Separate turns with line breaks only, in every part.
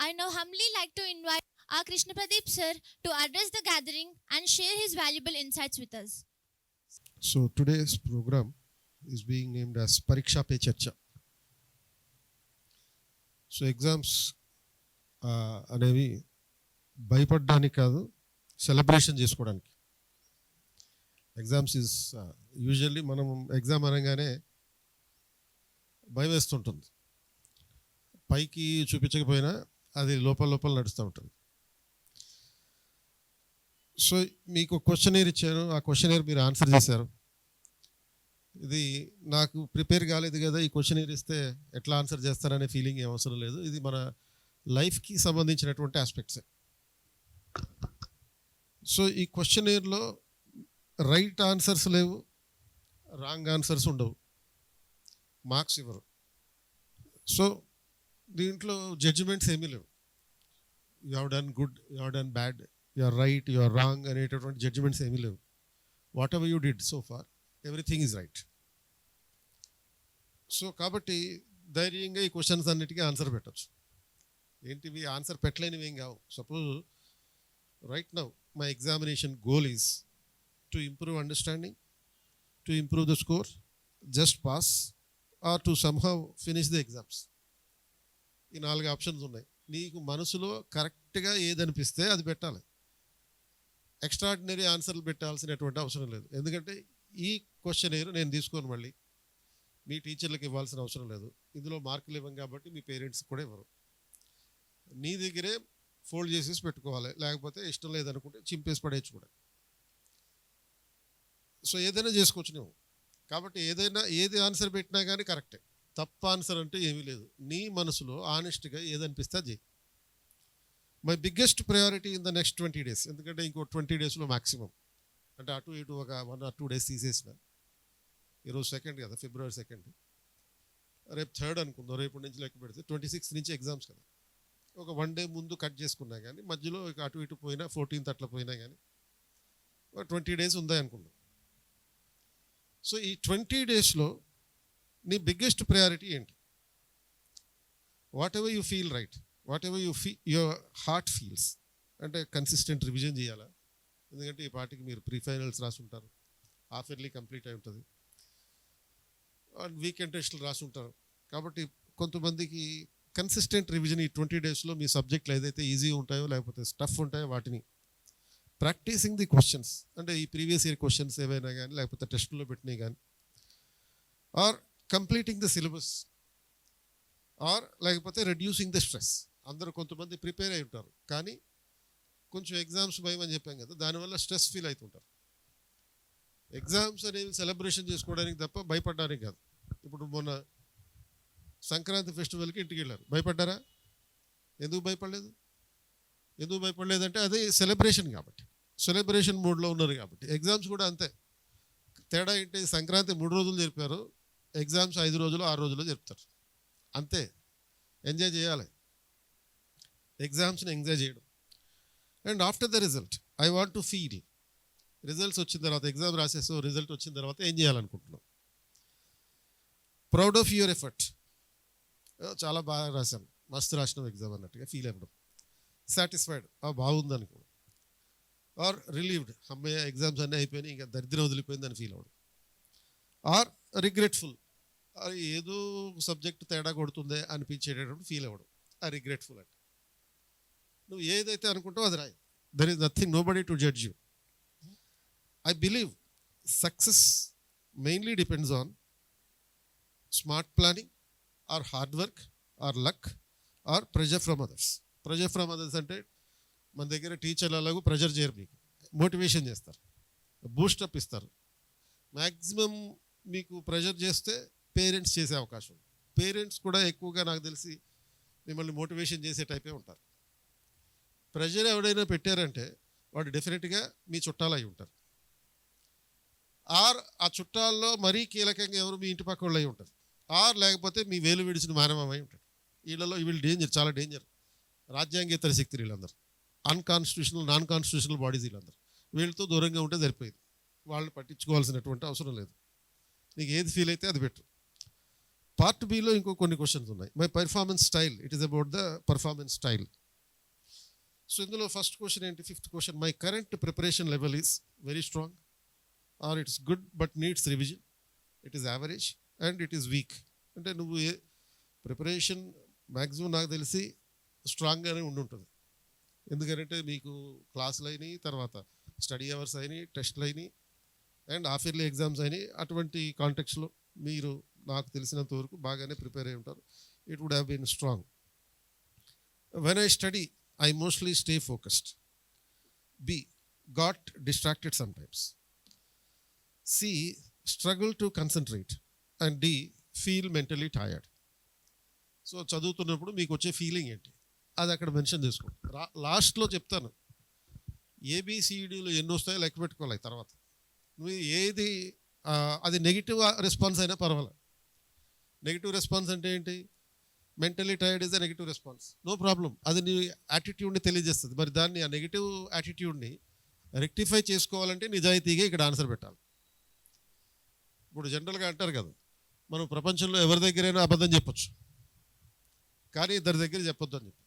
I now humbly like to invite our Krishna Pradeep sir to address the gathering and share his valuable insights with us.
So today's program is being named as Pariksha Pe Charcha. So exams అనేవి భయపడడానికి కాదు, celebration చేసుకోవడానికి. Exams is usually మనం exam అనగానే భయం వేస్తుంటుంది. పైకి చూపించకపోయినా అది లోపల లోపల నడుస్తూ ఉంటుంది. సో మీకు క్వశ్చనీర్ ఇచ్చాను, ఆ క్వశ్చనీర్ మీరు ఆన్సర్ చేశారు. ఇది నాకు ప్రిపేర్ కాలేదు కదా, ఈ క్వశ్చనీర్ ఇస్తే ఎట్లా ఆన్సర్ చేస్తారనే ఫీలింగ్ ఏం అవసరం లేదు. ఇది మన లైఫ్కి సంబంధించినటువంటి ఆస్పెక్ట్సే. సో ఈ క్వశ్చనీర్లో రైట్ ఆన్సర్స్ లేవు, రాంగ్ ఆన్సర్స్ ఉండవు, మార్క్స్ ఇవ్వరు. సో దీంట్లో జడ్జిమెంట్స్ ఏమీ లేవు. You have done good, you have done bad, you are right, you are wrong అనేటటువంటి జడ్జిమెంట్స్ ఏమీ లేవు. Whatever you did so far, everything is right. So కాబట్టి ధైర్యంగా ఈ క్వశ్చన్స్ అన్నిటికీ ఆన్సర్ పెట్టచ్చు. ఏంటివి ఆన్సర్ పెట్టలేనివి ఏం కావు. Suppose right now my examination goal is to improve understanding, to improve the score, just pass or to somehow finish the exams. ఈ 4 options ఉన్నాయి. నీకు మనసులో కరెక్ట్గా ఏదనిపిస్తే అది పెట్టాలి. ఎక్స్ట్రాడినరీ ఆన్సర్లు పెట్టాల్సినటువంటి అవసరం లేదు. ఎందుకంటే ఈ క్వశ్చనీర్ నేను తీసుకోను, మళ్ళీ మీ టీచర్లకు ఇవ్వాల్సిన అవసరం లేదు. ఇందులో మార్కులు ఇవ్వం కాబట్టి మీ పేరెంట్స్ కూడా ఇవ్వరు. నీ దగ్గరే ఫోల్డ్ చేసేసి పెట్టుకోవాలి, లేకపోతే ఇష్టం లేదనుకుంటే చింపేసి పడేయచ్చు కూడా. సో ఏదైనా చేసుకోవచ్చు నువ్వు. కాబట్టి ఏది ఆన్సర్ పెట్టినా కానీ కరెక్టే. తప్పు ఆన్సర్ అంటే ఏమీ లేదు. నీ మనసులో ఆనెస్ట్గా ఏదనిపిస్తే అది. My biggest priority in the next 20 days, ఎందుకంటే ఇంకో 20 daysలో మ్యాక్సిమం, అంటే అటు ఇటు ఒక 1 or 2 days తీసేసిన. ఈరోజు 2nd కదా, February 2nd, రేపు 3rd అనుకుందాం. రేపు నుంచి లెక్క పెడితే 26th నుంచి ఎగ్జామ్స్ కదా. ఒక 1 day ముందు కట్ చేసుకున్నా కానీ మధ్యలో ఇక అటు ఇటు పోయినా 14th అట్లా పోయినా కానీ 20 days ఉందా అనుకుందాం. సో ఈ 20 daysలో నీ బిగ్గెస్ట్ ప్రయారిటీ ఏంటి? What ever you feel right, what ever your heart feels. అంటే కన్సిస్టెంట్ రివిజన్ చేయాలా, ఎందుకంటే ఈ పార్టీకి మీరు ప్రీ ఫైనల్స్ రాసి ఉంటారు, హాఫ్ ఇయర్లీ కంప్లీట్ అయి ఉంటుంది, అండ్ వీకెండ్ టెస్టులు రాసి ఉంటారు. కాబట్టి కొంతమందికి కన్సిస్టెంట్ రివిజన్ ఈ 20 daysలో మీ సబ్జెక్టులు ఏదైతే ఈజీ ఉంటాయో లేకపోతే స్టఫ్ ఉంటాయో వాటిని ప్రాక్టీసింగ్ ది క్వశ్చన్స్, అంటే ఈ ప్రీవియస్ ఇయర్ క్వశ్చన్స్ ఏవైనా కానీ లేకపోతే టెస్టుల్లో పెట్టినవి కానీ, or completing the syllabus, or లేకపోతే రెడ్యూసింగ్ ద స్ట్రెస్. అందరూ కొంతమంది ప్రిపేర్ అయి ఉంటారు కానీ కొంచెం ఎగ్జామ్స్ భయం అని చెప్పాం కదా, దానివల్ల స్ట్రెస్ ఫీల్ అవుతుంటారు. ఎగ్జామ్స్ అనేవి సెలబ్రేషన్ చేసుకోవడానికి తప్ప భయపడడానికి కాదు. ఇప్పుడు మొన్న సంక్రాంతి ఫెస్టివల్కి ఇంటికి వెళ్ళారు, భయపడ్డారా? ఎందుకు భయపడలేదంటే అది సెలబ్రేషన్ కాబట్టి, సెలబ్రేషన్ మూడ్లో ఉన్నారు కాబట్టి. ఎగ్జామ్స్ కూడా అంతే. తేడా ఏంటి? సంక్రాంతి 3 రోజులు జరిపారు, ఎగ్జామ్స్ 5 రోజులు 6 రోజులు జరుపుతారు. అంతే. ఎంజాయ్ చేయాలి, ఎగ్జామ్స్ని ఎంజాయ్ చేయడం. And after the result I want to feel, results వచ్చిన తర్వాత, ఎగ్జామ్ రాసేసో రిజల్ట్ వచ్చిన తర్వాత ఏం చేయాలనుకుంటున్నాం? Proud of your effort. చాలా బాగా రాశాను, మస్తు రాసినాం ఎగ్జామ్ అన్నట్టుగా ఫీల్ అవ్వడం. సాటిస్ఫైడ్, బాగుంది అనుకోవడం. ఆర్ రిలీవ్డ్, అమ్మాయి ఎగ్జామ్స్ అన్నీ అయిపోయినాయి, ఇంకా దరిద్రం వదిలిపోయిందని ఫీల్ అవ్వడం. ఆర్ రిగ్రెట్ఫుల్, ఏదో సబ్జెక్ట్ తేడా కొడుతుందే అనిపించేటటువంటి ఫీల్ అవ్వడం. ఆ రిగ్రెట్ఫుల్ అంటే నువ్వు ఏదైతే అనుకుంటావో అది రాయి. There is nothing, nobody to judge you. I believe success mainly depends on smart planning, or hard work, or luck, or pressure from others. Pressure from others అంటే మన దగ్గర టీచర్లు అలాగూ ప్రెజర్ చేయరు, మీకు మోటివేషన్ చేస్తారు, బూస్టప్ ఇస్తారు. Maximum మీకు ప్రెజర్ చేస్తే పేరెంట్స్ చేసే అవకాశం ఉంది. పేరెంట్స్ కూడా ఎక్కువగా నాకు తెలిసి మిమ్మల్ని మోటివేషన్ చేసే టైపే ఉంటారు. ప్రెజర్ ఎవడైనా పెట్టారంటే వాడు డెఫినెట్గా మీ చుట్టాలు అయి ఉంటారు. ఆర్ ఆ చుట్టాల్లో మరీ కీలకంగా ఎవరు మీ ఇంటి పక్క వాళ్ళు అయి ఉంటారు. ఆర్ లేకపోతే మీ వేలు విడిచిన మానవమై ఉంటాడు. వీళ్ళలో వీళ్ళు డేంజర్, చాలా డేంజర్. రాజ్యాంగేతర శక్తులు వీళ్ళందరూ, అన్కాన్స్టిట్యూషనల్, నాన్ కాన్స్టిట్యూషనల్ బాడీస్ వీళ్ళందరూ. వీళ్ళతో దూరంగా ఉంటే సరిపోయింది, వాళ్ళని పట్టించుకోవాల్సినటువంటి అవసరం లేదు. నీకు ఏది ఫీల్ అయితే అది పెట్టు. పార్ట్ బిలో ఇంకో కొన్ని క్వశ్చన్స్ ఉన్నాయి. My performance style, it is about the performance style. So ఇందులో ఫస్ట్ క్వశ్చన్ ఏంటి, fifth question, my current preparation level is very strong or it's good but needs revision, it is average and it is weak. అంటే నువ్వు preparation maximum నాకు తెలిసి స్ట్రాంగ్గానే ఉండుంటుంది. ఎందుకంటే మీకు క్లాసులు అయినాయి, తర్వాత స్టడీ అవర్స్ అయినాయి, టెస్ట్లు అయినాయి అండ్ హాఫ్ ఇయర్లీ ఎగ్జామ్స్ అయినాయి. అటువంటి కాంటెక్స్లో మీరు నాకు తెలిసినంత వరకు బాగానే ప్రిపేర్ అయి ఉంటారు. It would have been strong. When I study I mostly stay focused. B, got distracted sometimes. C, struggle to concentrate. And D, feel mentally tired. So చదువుతున్నప్పుడు మీకు వచ్చే ఫీలింగ్ ఏంటి అది అక్కడ మెన్షన్ చేసుకోండి. లాస్ట్లో చెప్తాను ఏబిసిడీలు ఎన్ని వస్తాయో లెక్క పెట్టుకోవాలి. తర్వాత నువ్వు ఏది అది నెగిటివ్ రెస్పాన్స్ అయినా పర్వాలేదు. నెగిటివ్ రెస్పాన్స్ అంటే ఏంటి, mentally tired is a negative response, no problem. అది నీ యాటిట్యూడ్ని తెలియజేస్తుంది. మరి దాన్ని ఆ నెగిటివ్ యాటిట్యూడ్ని రెక్టిఫై చేసుకోవాలంటే నిజాయితీగా ఇక్కడ ఆన్సర్ పెట్టాలి. ఇప్పుడు జనరల్గా అంటారు కదా, మనం ప్రపంచంలో ఎవరి దగ్గరైనా అబద్ధం చెప్పొచ్చు, కానీ ఇద్దరి దగ్గర చెప్పొద్దు అని చెప్పి.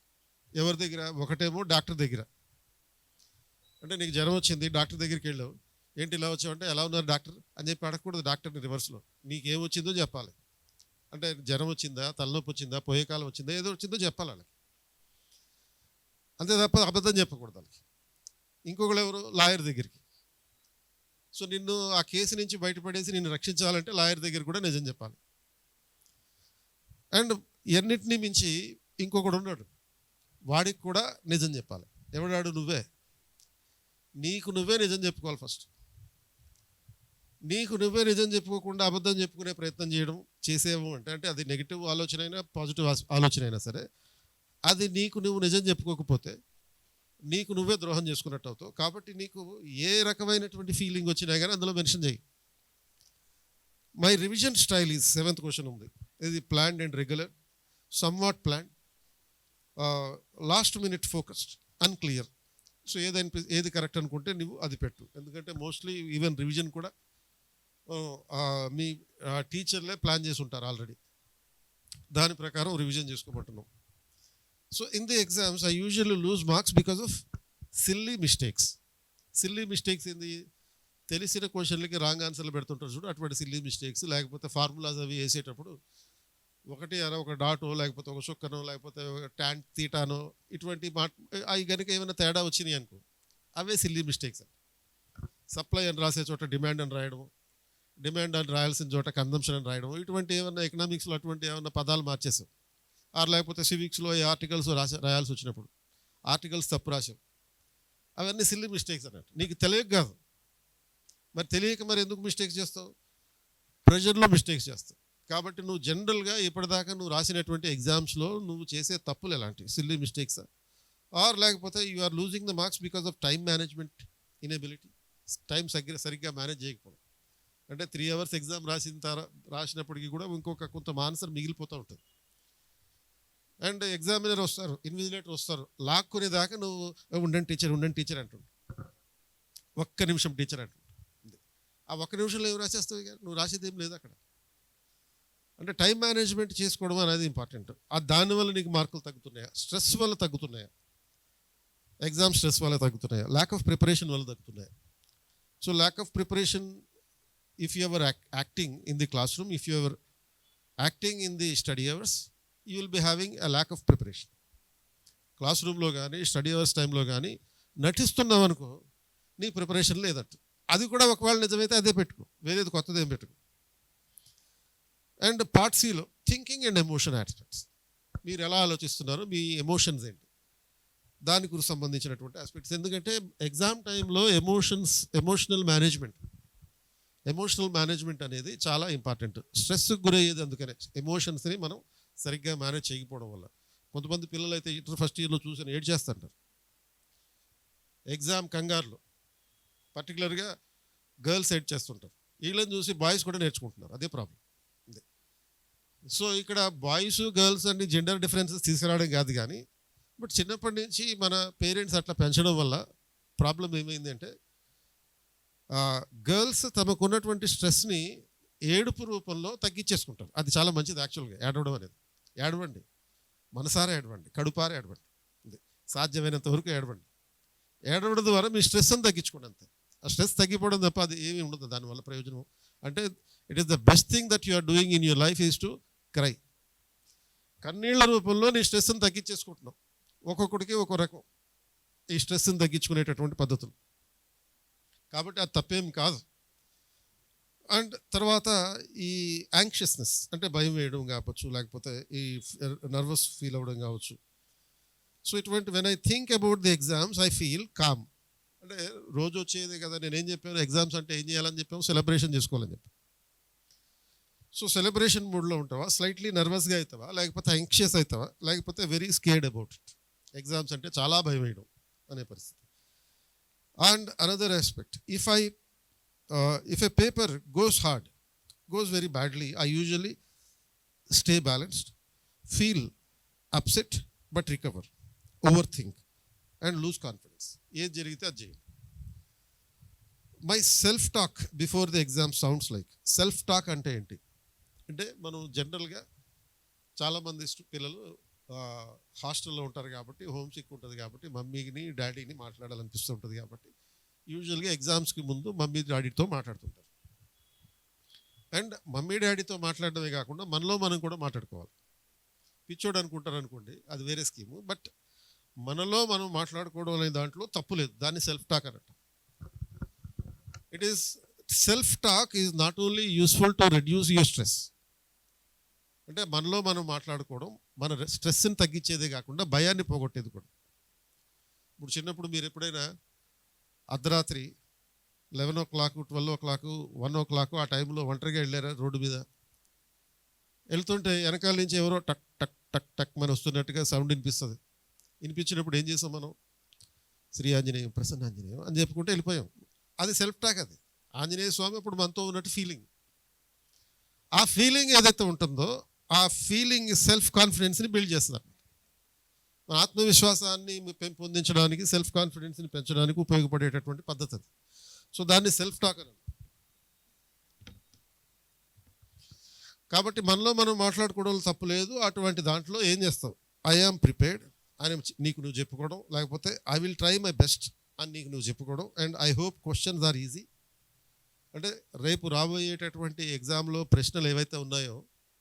ఎవరి దగ్గర, ఒకటేమో డాక్టర్ దగ్గర. అంటే నీకు జ్వరం వచ్చింది, డాక్టర్ దగ్గరికి వెళ్ళావు, ఏంటి ఇలా వచ్చావంటే ఎలా ఉన్నారు డాక్టర్ అని చెప్పి అడగకూడదు. డాక్టర్ని రివర్స్లో నీకేం వచ్చిందో చెప్పాలి. అంటే జ్వరం వచ్చిందా, తలనొప్పి వచ్చిందా, పోయే కాలం వచ్చిందా, ఏదో వచ్చిందో చెప్పాలి వాళ్ళకి. అంతే తప్ప అబద్ధం చెప్పకూడదు వాళ్ళకి. ఇంకొకరు ఎవరు, లాయర్ దగ్గరికి. సో నిన్ను ఆ కేసు నుంచి బయటపడేసి నిన్ను రక్షించాలంటే లాయర్ దగ్గర కూడా నిజం చెప్పాలి. అండ్ ఎన్నిటినీ మించి ఇంకొకడు ఉన్నాడు, వాడికి కూడా నిజం చెప్పాలి. ఎవడాడు, నువ్వే. నీకు నువ్వే నిజం చెప్పుకోవాలి ఫస్ట్. నీకు నువ్వే నిజం చెప్పుకోకుండా అబద్ధం చెప్పుకునే ప్రయత్నం చేసేవు అంటే అది నెగిటివ్ ఆలోచన అయినా పాజిటివ్ ఆలోచన అయినా సరే, అది నీకు నువ్వు నిజం చెప్పుకోకపోతే నీకు నువ్వే ద్రోహం చేసుకున్నట్టు అవుతావు. కాబట్టి నీకు ఏ రకమైనటువంటి ఫీలింగ్ వచ్చినా కానీ అందులో మెన్షన్ చేయి. My revision style is, seventh question ఉంది. ఇది planned and regular, somewhat planned, last minute focused, unclear. So ఏది కరెక్ట్ అనుకుంటే నువ్వు అది పెట్టు. ఎందుకంటే మోస్ట్లీ ఈవెన్ రివిజన్ కూడా మీ టీచర్లే ప్లాన్ చేసి ఉంటారు ఆల్రెడీ, దాని ప్రకారం రివిజన్ చేసుకోబట్టున్నాం. So in the exams I usually lose marks because of silly mistakes. Silly mistakes ఏంది, తెలిసిన క్వశ్చన్లకి రాంగ్ ఆన్సర్లు పెడుతుంటారు చూడు, అటువంటి సిల్లీ మిస్టేక్స్. లేకపోతే ఫార్ములాస్ అవి వేసేటప్పుడు ఒకటి అలా ఒక డాటో, లేకపోతే ఒక చుక్కనో, లేకపోతే ట్యాన్ తీటానో, ఇటువంటి అవి కనుక ఏమైనా తేడా వచ్చినాయి అనుకో, అవే సిల్లీ మిస్టేక్స్. సప్లై అని రాసే చోట డిమాండ్ అని రాయడం, డిమాండ్ అని రాయాల్సిన చోట కన్జంప్షన్ అని రాయడం, ఇటువంటి ఏమన్నా ఎకనామిక్స్లో అటువంటి ఏమన్నా పదాలు మార్చేసాం. లేకపోతే సివిక్స్లో ఈ ఆర్టికల్స్ రాయాల్సి వచ్చినప్పుడు ఆర్టికల్స్ తప్పు రాసాం. అవన్నీ సిల్లీ మిస్టేక్స్ అన్నట్టు. నీకు తెలియక కాదు, మరి తెలియక మరి ఎందుకు మిస్టేక్స్ చేస్తావు, ప్రెజర్లో మిస్టేక్స్ చేస్తావు. కాబట్టి నువ్వు జనరల్గా ఇప్పటిదాకా నువ్వు రాసినటువంటి ఎగ్జామ్స్లో నువ్వు చేసే తప్పులు ఎలాంటివి, సిల్లీ మిస్టేక్స్ లేకపోతే you are losing the marks because of time management inability. Time సరిగ్గా మేనేజ్ చేయకపోవడం. అంటే 3 hours ఎగ్జామ్ రాసినప్పటికీ కూడా కొంత ఆన్సర్ మిగిలిపోతూ ఉంటుంది. అండ్ ఎగ్జామినర్ వస్తారు, ఇన్విజిలేటర్ వస్తారు, లాక్కునేదాకా నువ్వు ఉండండి టీచర్ అంటుండు. ఒక్క నిమిషం టీచర్ అంటుండు. ఆ ఒక్క నిమిషంలో ఏం రాసేస్తావు, ఇక నువ్వు రాసేది ఏం లేదు అక్కడ. అంటే టైం మేనేజ్మెంట్ చేసుకోవడం అనేది ఇంపార్టెంట్. దానివల్ల నీకు మార్కులు తగ్గుతున్నాయా, స్ట్రెస్ వల్ల తగ్గుతున్నాయా, ఎగ్జామ్ స్ట్రెస్ వల్ల తగ్గుతున్నాయా, ల్యాక్ ఆఫ్ ప్రిపరేషన్ వల్ల తగ్గుతున్నాయా. So lack of preparation, if you are acting in the classroom, if you are acting in the study hours, you will be having a lack of preparation. Class రూమ్లో కానీ study hours టైంలో కానీ నటిస్తున్నావు అనుకో, నీ preparation లేదట. అది కూడా ఒకవేళ నిజమైతే అదే పెట్టుకో, వేరేది కొత్తది ఏం పెట్టుకో. అండ్ పార్ట్ సిలో థింకింగ్ అండ్ ఎమోషన్ ఆస్పెక్ట్స్, మీరు ఎలా ఆలోచిస్తున్నారు, మీ ఎమోషన్స్ ఏంటి, దానికి సంబంధించినటువంటి ఆస్పెక్ట్స్. ఎందుకంటే ఎగ్జామ్ టైంలో ఎమోషనల్ మేనేజ్మెంట్ అనేది చాలా ఇంపార్టెంట్. స్ట్రెస్కి గురయ్యేది అందుకనే, ఎమోషన్స్ని మనం సరిగ్గా మేనేజ్ చేయకపోవడం వల్ల. కొంతమంది పిల్లలు అయితే ఇంటర్ ఫస్ట్ ఇయర్లో చూసిన ఏడ్ చేస్తుంటారు ఎగ్జామ్ కంగారులో. పర్టికులర్గా గర్ల్స్ ఏడ్ చేస్తుంటారు, వీళ్ళని చూసి బాయ్స్ కూడా నేర్చుకుంటున్నారు. అదే ప్రాబ్లం. సో ఇక్కడ బాయ్స్ గర్ల్స్ అన్ని జెండర్ డిఫరెన్సెస్ తీసుకురావడం కాదు, కానీ బట్ చిన్నప్పటి నుంచి మన పేరెంట్స్ అట్లా పెంచడం వల్ల ప్రాబ్లం ఏమైంది అంటే, గర్ల్స్ తమకున్నటువంటి స్ట్రెస్ని ఏడుపు రూపంలో తగ్గించేసుకుంటారు. అది చాలా మంచిది యాక్చువల్గా ఏడవడం అనేది. ఏడవండి, మనసారా ఏడవండి, కడుపారా ఏడవండి, ఇది సాధ్యమైనంత వరకు ఏడవండి. ఏడవడం ద్వారా మీ స్ట్రెస్ని తగ్గించుకోండి అంతే. ఆ స్ట్రెస్ తగ్గిపోవడం తప్ప అది ఏమీ ఉండదు దానివల్ల ప్రయోజనం. అంటే it is the best thing that you are doing in your life is to cry. కన్నీళ్ల రూపంలో నీ స్ట్రెస్ని తగ్గించేసుకుంటున్నావు. ఒక్కొక్కడికి ఒక్కో రకం ఈ స్ట్రెస్ని తగ్గించుకునేటటువంటి పద్ధతులు, కాబట్టి అది తప్పేం కాదు. అండ్ తర్వాత ఈ యాంగ్షియస్నెస్ అంటే భయం వేయడం కావచ్చు, లేకపోతే ఈ నర్వస్ ఫీల్ అవ్వడం కావచ్చు. సో ఇటువంటి when I think about the exams I feel calm. అంటే రోజు వచ్చేదే కదా, నేనేం చెప్పాను, ఎగ్జామ్స్ అంటే ఏం చేయాలని చెప్పాము, సెలబ్రేషన్ చేసుకోవాలని చెప్పి. సో సెలబ్రేషన్ మూడ్లో ఉంటావా, స్లైట్లీ నర్వస్గా అవుతావా, లేకపోతే యాంగ్షియస్ అవుతావా, లేకపోతే very scared about it. Exams అంటే చాలా భయం వేయడం అనే పరిస్థితి. And another aspect, if a paper goes very badly, I usually stay balanced, feel upset but recover, overthink and lose confidence. ఏది జరిగితే అది చేయండి. My self talk before the exam sounds like. Self talk అంటే ఏంటి అంటే, మనం జనరల్గా చాలామంది పిల్లలు హాస్టల్లో ఉంటారు కాబట్టి, హోమ్ సిక్ ఉంటుంది కాబట్టి, మమ్మీని డాడీని మాట్లాడాలనిపిస్తూ ఉంటుంది కాబట్టి యూజువల్గా ఎగ్జామ్స్కి ముందు మమ్మీ డాడీతో మాట్లాడుతుంటారు. అండ్ మమ్మీ డాడీతో మాట్లాడడమే కాకుండా మనలో మనం కూడా మాట్లాడుకోవాలి. పిచ్చోడు అనుకుంటారు అనుకోండి, అది వేరే స్కీము. బట్ మనలో మనం మాట్లాడుకోవడం అనే దాంట్లో తప్పు లేదు, దాన్ని సెల్ఫ్ టాక్ అన్నట్టు. It is self talk is not only useful to reduce your stress. అంటే మనలో మనం మాట్లాడుకోవడం మన స్ట్రెస్ని తగ్గించేదే కాకుండా భయాన్ని పోగొట్టేది కూడా. ఇప్పుడు చిన్నప్పుడు మీరు ఎప్పుడైనా అర్ధరాత్రి 11 o'clock, 12 o'clock, 1 o'clock ఆ టైంలో ఒంటరిగా వెళ్ళారా రోడ్డు మీద? వెళ్తుంటే వెనకాల నుంచి ఎవరో టక్ టక్ టక్ టక్ మన వస్తున్నట్టుగా సౌండ్ వినిపిస్తుంది. వినిపించినప్పుడు ఏం చేసాం మనం? శ్రీ ఆంజనేయం, ప్రసన్న ఆంజనేయం అని చెప్పుకుంటే వెళ్ళిపోయాం. అది సెల్ఫ్ టాక్. అది ఆంజనేయ స్వామి అప్పుడు మనతో ఉన్నట్టు ఫీలింగ్. ఆ ఫీలింగ్ ఏదైతే ఉంటుందో ఆ ఫీలింగ్ సెల్ఫ్ కాన్ఫిడెన్స్ని బిల్డ్ చేస్తుంది. మన ఆత్మవిశ్వాసాన్ని పెంపొందించడానికి, సెల్ఫ్ కాన్ఫిడెన్స్ని పెంచడానికి ఉపయోగపడేటటువంటి పద్ధతి అది. సో దాన్ని సెల్ఫ్ టాక్ అని. కాబట్టి మనలో మనం మాట్లాడుకోవడం తప్పు లేదు. అటువంటి దాంట్లో ఏం చేస్తావు? ఐ ఆమ్ ప్రిపేర్డ్ అని నీకు నువ్వు చెప్పుకోవడం, లేకపోతే I will try my best అని నీకు నువ్వు చెప్పుకోవడం. And I hope questions are easy. అంటే రేపు రాబోయేటటువంటి ఎగ్జామ్లో ప్రశ్నలు ఏవైతే ఉన్నాయో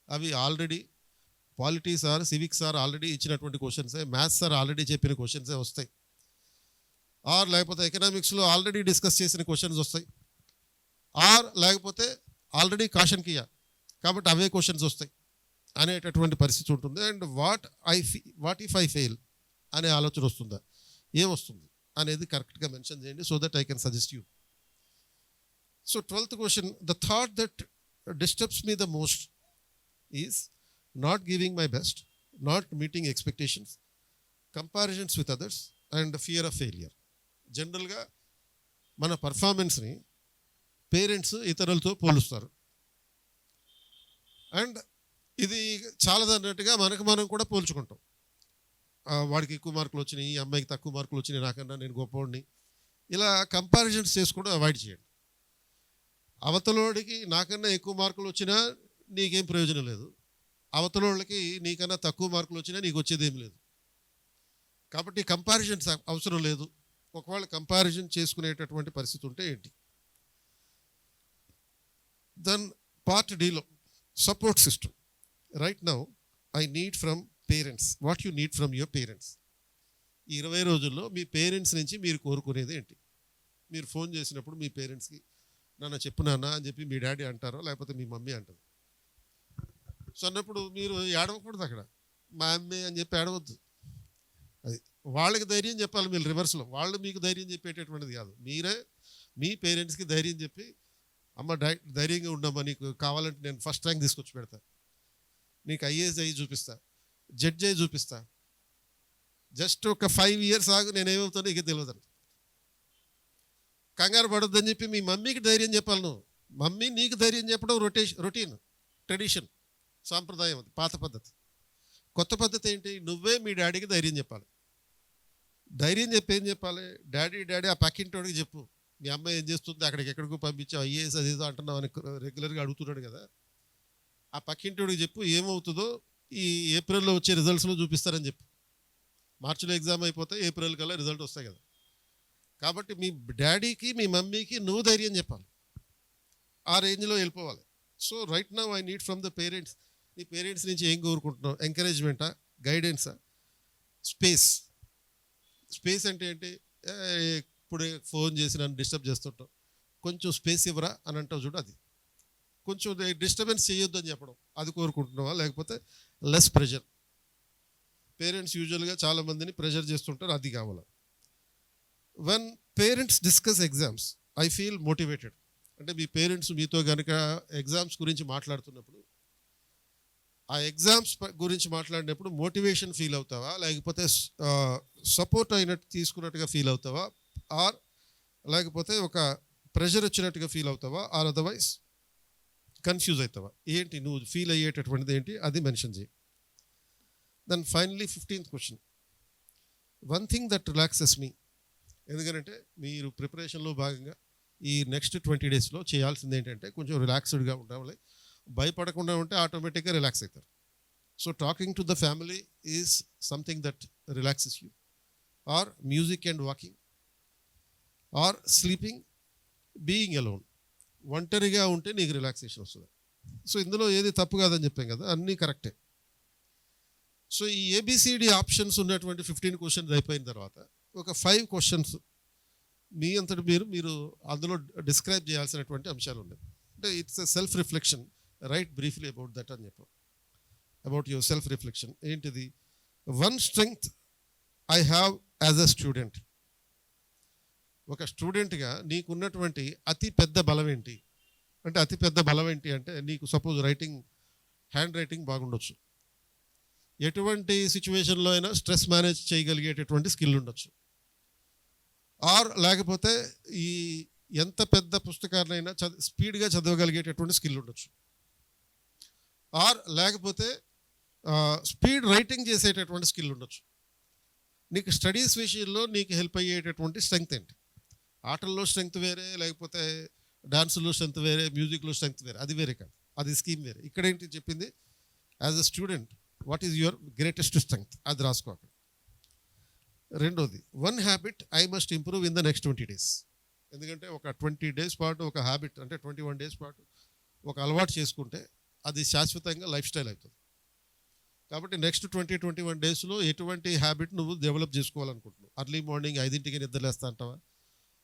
అవి already polities or civics or already ఇచ్చినటువంటి క్వశ్చన్సే, మ్యాథ్స్ ఆర్ ఆల్రెడీ చెప్పిన క్వశ్చన్సే వస్తాయి. ఆర్ లేకపోతే ఎకనామిక్స్లో ఆల్రెడీ డిస్కస్ చేసిన క్వశ్చన్స్ వస్తాయి. ఆర్ లేకపోతే ఆల్రెడీ కాషన్ కియా కాబట్టి అవే క్వశ్చన్స్ వస్తాయి అనేటటువంటి పరిస్థితి ఉంటుంది. And what if I fail అనే ఆలోచన వస్తుందా, ఏమొస్తుంది అనేది కరెక్ట్గా మెన్షన్ చేయండి, so that I can suggest you. So 12th question, the thought that disturbs me the most is not giving my best, not meeting expectations, comparisons with others and fear of failure. జనరల్గా మన పర్ఫార్మెన్స్ని parents ఇతరులతో పోలుస్తారు. And ఇది చాలాదన్నట్టుగా మనకు మనం కూడా పోల్చుకుంటాం. వాడికి ఎక్కువ మార్కులు వచ్చినాయి, ఈ అమ్మాయికి తక్కువ మార్కులు వచ్చినాయి, నాకన్నా నేను గొప్పవాడిని, ఇలా కంపారిజన్స్ చేసుకోవడం అవాయిడ్ చేయండి. అవతలోడికి నాకన్నా ఎక్కువ మార్కులు వచ్చినా నీకేం ప్రయోజనం లేదు, అవతలోళ్ళకి నీకన్నా తక్కువ మార్కులు వచ్చినా నీకు వచ్చేదేం లేదు. కాబట్టి కంపారిజన్స్ అవసరం లేదు. ఒకవేళ కంపారిజన్ చేసుకునేటటువంటి పరిస్థితి ఉంటే ఏంటి? దెన్ పార్ట్ డీలో support system. Right now I need from parents what you need from your parents. ఈ 20 రోజుల్లో మీ పేరెంట్స్ నుంచి మీరు కోరుకునేది ఏంటి? మీరు ఫోన్ చేసినప్పుడు మీ పేరెంట్స్కి నాన్న చెప్పు నాన్న అని చెప్పి మీ డాడీ అంటారో లేకపోతే మీ మమ్మీ అంటారు. సో అన్నప్పుడు మీరు ఏడవకూడదు. అక్కడ మా అమ్మే అని చెప్పి ఏడవద్దు. అది వాళ్ళకి ధైర్యం చెప్పాలి. మీరు రివర్స్లో వాళ్ళు మీకు ధైర్యం చెప్పేటటువంటిది కాదు. మీరే మీ పేరెంట్స్కి ధైర్యం చెప్పి, అమ్మ ధైర్యంగా ఉండమ్మా, నీకు కావాలంటే నేను ఫస్ట్ ర్యాంక్ తీసుకొచ్చి పెడతా, నీకు ఐఏఎస్ అయ్యి చూపిస్తా, జడ్జ్ అయ్యి చూపిస్తా, జస్ట్ ఒక 5 years ఆగు, నేనేమవుతానో ఇక తెలియదు. కంగారు పడొద్దని చెప్పి మీ మమ్మీకి ధైర్యం చెప్పాలి. నువ్వు మమ్మీ నీకు ధైర్యం చెప్పడం రొటీన్, ట్రెడిషన్, సాంప్రదాయం. అది పాత పద్ధతి. కొత్త పద్ధతి ఏంటి? నువ్వే మీ డాడీకి ధైర్యం చెప్పాలి. ధైర్యం చెప్పి ఏం చెప్పాలి? డాడీ ఆ పక్కింటోడికి చెప్పు, మీ అమ్మాయి ఏం చేస్తుంది, అక్కడికి ఎక్కడికో పంపించావు, ఐఏఎస్ అది ఏదో అంటున్నావు అని రెగ్యులర్గా అడుగుతున్నాడు కదా. ఆ పక్కింటికి చెప్పు ఏమవుతుందో ఈ ఏప్రిల్లో వచ్చే రిజల్ట్స్లో చూపిస్తారని చెప్పు. మార్చిలో ఎగ్జామ్ అయిపోతే ఏప్రిల్ కల్లా రిజల్ట్ వస్తాయి కదా. కాబట్టి మీ డాడీకి మీ మమ్మీకి నువ్వు ధైర్యం చెప్పాలి, ఆ రేంజ్లో వెళ్ళిపోవాలి. So right now I need from the parents. నీ పేరెంట్స్ నుంచి ఏం కోరుకుంటున్నావు? ఎంకరేజ్మెంటా, గైడెన్సా, స్పేస్. స్పేస్ అంటే ఏంటి? ఇప్పుడే ఫోన్ చేసి నన్ను డిస్టర్బ్ చేస్తుంటావు, కొంచెం స్పేస్ ఇవ్వరా అని అంటావు చూడు, అది కొంచెం డిస్టర్బెన్స్ చేయొద్దు అని చెప్పడం, అది కోరుకుంటున్నావా? లేకపోతే లెస్ ప్రెషర్. పేరెంట్స్ యూజువల్గా చాలామందిని ప్రెషర్ చేస్తుంటారు, అది కావాలి. When parents discuss exams I feel motivated. అంటే మీ పేరెంట్స్ మీతో కనుక ఎగ్జామ్స్ గురించి మాట్లాడుతున్నప్పుడు, ఆ ఎగ్జామ్స్ గురించి మాట్లాడినప్పుడు మోటివేషన్ ఫీల్ అవుతావా, లేకపోతే సపోర్ట్ అయినట్టు తీసుకున్నట్టుగా ఫీల్ అవుతావా, ఆర్ లేకపోతే ఒక ప్రెషర్ వచ్చినట్టుగా ఫీల్ అవుతావా, ఆర్ అదర్వైజ్ కన్ఫ్యూజ్ అవుతావా? ఏంటి నువ్వు ఫీల్ అయ్యేటటువంటిది ఏంటి, అది మెన్షన్ చేయి. Then finally 15th question, one thing that relaxes me. ఎందుకంటే మీరు ప్రిపరేషన్లో భాగంగా ఈ నెక్స్ట్ 20 డేస్లో చేయాల్సింది ఏంటంటే కొంచెం రిలాక్స్డ్గా ఉండాలి. భయపడకుండా ఉంటే ఆటోమేటిక్గా రిలాక్స్ అవుతారు. So talking to the family is something that relaxes you, or music and walking, or sleeping, being alone. ఒంటరిగా ఉంటే నీకు రిలాక్సేషన్ వస్తుంది. సో ఇందులో ఏది తప్పు కాదని చెప్పాం కదా, అన్నీ కరెక్టే. సో ఈ ఏబిసిడి ఆప్షన్స్ ఉన్నటువంటి 15 క్వశ్చన్స్ అయిపోయిన తర్వాత ఒక 5 క్వశ్చన్స్ మీ అంతటి మీరు అందులో డిస్క్రైబ్ చేయాల్సినటువంటి అంశాలు ఉన్నాయి. అంటే it's a self reflection, right briefly about that అని చెప్పాం. అబౌట్ యువర్ సెల్ఫ్ రిఫ్లెక్షన్ ఏంటిది? One strength I have as a student. ఒక స్టూడెంట్గా నీకున్నటువంటి అతి పెద్ద బలం ఏంటి? అంటే అతి పెద్ద బలం ఏంటి అంటే, నీకు సపోజ్ హ్యాండ్ రైటింగ్ బాగుండొచ్చు, ఎటువంటి సిచ్యువేషన్లో అయినా స్ట్రెస్ మేనేజ్ చేయగలిగేటటువంటి స్కిల్ ఉండొచ్చు, ఆర్ లేకపోతే ఈ ఎంత పెద్ద పుస్తకాలైనా స్పీడ్గా చదవగలిగేటటువంటి స్కిల్ ఉండొచ్చు, ఆర్ లేకపోతే స్పీడ్ రైటింగ్ చేసేటటువంటి స్కిల్ ఉండొచ్చు. నీకు స్టడీస్ విషయంలో నీకు హెల్ప్ అయ్యేటటువంటి స్ట్రెంగ్త్ ఏంటి? ఆటల్లో స్ట్రెంగ్త్ వేరే, లేకపోతే డాన్స్లో స్ట్రెంగ్త్ వేరే, మ్యూజిక్లో స్ట్రెంగ్త్ వేరే, అది వేరే కాదు, అది స్కీమ్ వేరే. ఇక్కడ ఏంటి చెప్పింది? As a student what is your greatest strength, అది రాసుకో అక్కడ. రెండోది, one habit I must improve in the next 20 days. ఎందుకంటే ఒక 20 days పాటు ఒక హ్యాబిట్, అంటే 21 days పాటు ఒక అలవాటు చేసుకుంటే అది శాశ్వతంగా లైఫ్ స్టైల్ అవుతుంది. కాబట్టి నెక్స్ట్ 21 daysలో ఎటువంటి హ్యాబిట్ నువ్వు డెవలప్ చేసుకోవాలనుకుంటున్నావు? అర్లీ మార్నింగ్ 5ంటికి నిద్రలేస్తా అంటావా,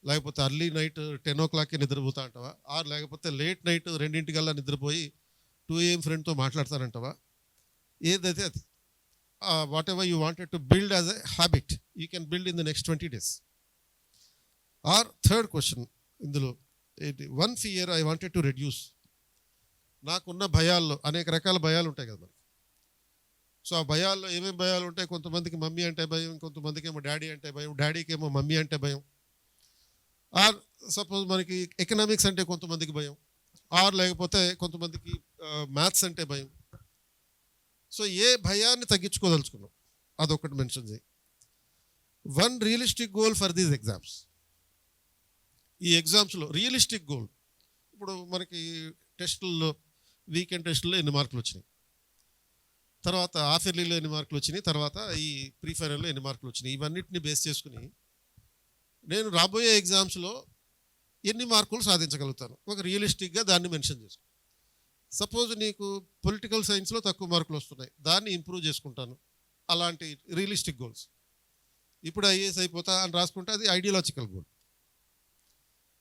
లేకపోతే అర్లీ నైట్ 10 o'clockకి నిద్రపోతా అంటావా, ఆర్ లేకపోతే లేట్ నైట్ 2ంటికల్లా నిద్రపోయి 2 AM ఫ్రెండ్తో మాట్లాడతానంటావా? ఏదైతే అది, what ever you wanted to build as a habit you can build in the next 20 days. Or third question ఇందులో ఏంటి? One fear I wanted to reduce. నాకున్న భయాల్లో అనేక రకాల భయాలు ఉంటాయి కదా మనకి. సో ఆ భయాల్లో ఏమేమి భయాలు ఉంటాయి? కొంతమందికి మమ్మీ అంటే భయం, కొంతమందికి ఏమో డాడీ అంటే భయం, డాడీకి ఏమో మమ్మీ అంటే భయం, ఆర్ సపోజ్ మనకి ఎకనామిక్స్ అంటే కొంతమందికి భయం, ఆర్ లేకపోతే కొంతమందికి మ్యాథ్స్ అంటే భయం. సో ఏ భయాన్ని తగ్గించుకోదలుచుకున్నాం అదొకటి మెన్షన్ చేయి. One realistic goal for these exams. ఈ ఎగ్జామ్స్లో రియలిస్టిక్ గోల్, ఇప్పుడు మనకి టెస్టుల్లో వీకెండ్ టెస్టుల్లో ఎన్ని మార్కులు వచ్చినాయి, తర్వాత హాఫ్ ఇయర్లీలో ఎన్ని మార్కులు వచ్చినాయి, తర్వాత ఈ ప్రీ ఫైనల్లో ఎన్ని మార్కులు వచ్చినాయి, ఇవన్నిటిని బేస్ చేసుకుని నేను రాబోయే ఎగ్జామ్స్లో ఎన్ని మార్కులు సాధించగలుగుతాను, ఒక రియలిస్టిక్గా దాన్ని మెన్షన్ చేసుకో. సపోజ్ నీకు పొలిటికల్ సైన్స్లో తక్కువ మార్కులు వస్తున్నాయి, దాన్ని ఇంప్రూవ్ చేసుకుంటాను, అలాంటి రియలిస్టిక్ గోల్స్. ఇప్పుడు ఐఏఎస్ అయిపోతా అని రాసుకుంటే అది ఐడియాలజికల్ గోల్.